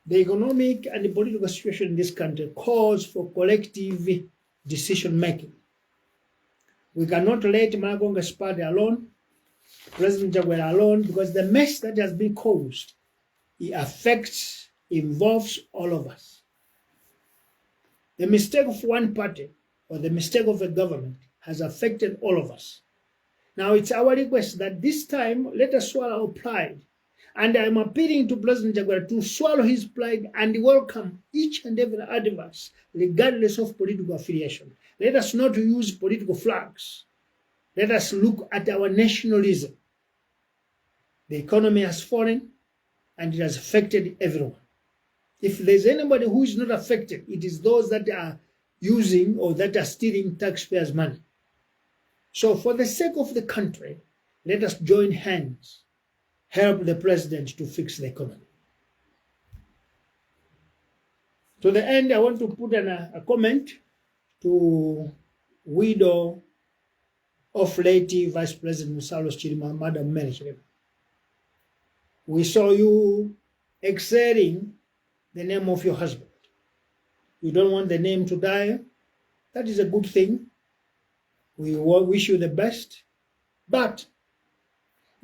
the economic and the political situation in this country calls for collective decision making. We cannot let Malagonga's party alone, President Jaguar alone, because the mess that has been caused, it affects, involves all of us. The mistake of one party or the mistake of a government has affected all of us. Now it's our request that this time let us swallow our pride. And I'm appealing to President Jaguar to swallow his pride and welcome each and every adverse, regardless of political affiliation. Let us not use political flags. Let us look at our nationalism. The economy has fallen and it has affected everyone. If there's anybody who is not affected, it is those that are using or that are stealing taxpayers' money. So for the sake of the country, let us join hands, help the president to fix the economy. To the end, I want to put a comment to widow of late Vice President Musalos Chilima, Madam Mary Chilima. We saw you excelling the name of your husband. You don't want the name to die. That is a good thing. We wish you the best. But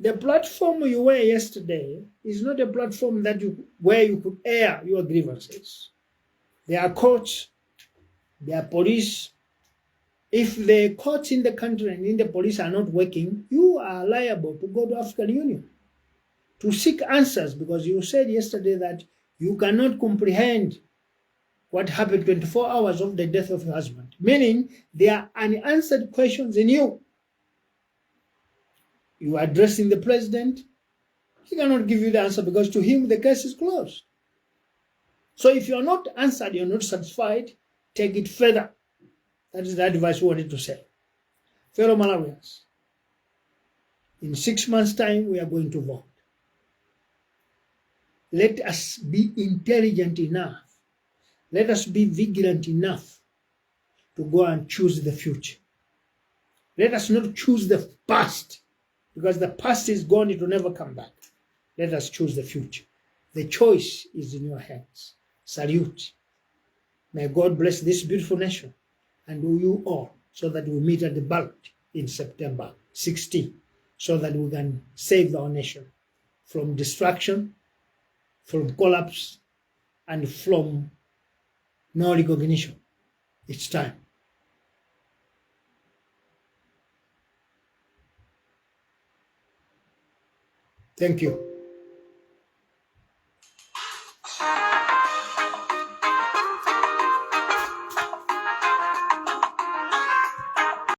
the platform you were yesterday is not a platform that where you could air your grievances. There are courts, there are police. If the courts in the country and in the police are not working, you are liable to go to African Union to seek answers, because you said yesterday that you cannot comprehend what happened 24 hours of the death of your husband, meaning there are unanswered questions in you. You are addressing the president, he cannot give you the answer because to him the case is closed. So if you are not answered, you are not satisfied, take it further. That is the advice we wanted to say. Fellow Malawians, in 6 months' time we are going to vote. Let us be intelligent enough. Let us be vigilant enough to go and choose the future. Let us not choose the past, because the past is gone, it will never come back. Let us choose the future. The choice is in your hands. Salute. May God bless this beautiful nation and you all, so that we meet at the ballot in September 16, so that we can save our nation from destruction, from collapse, and from no recognition. It's time. Thank you.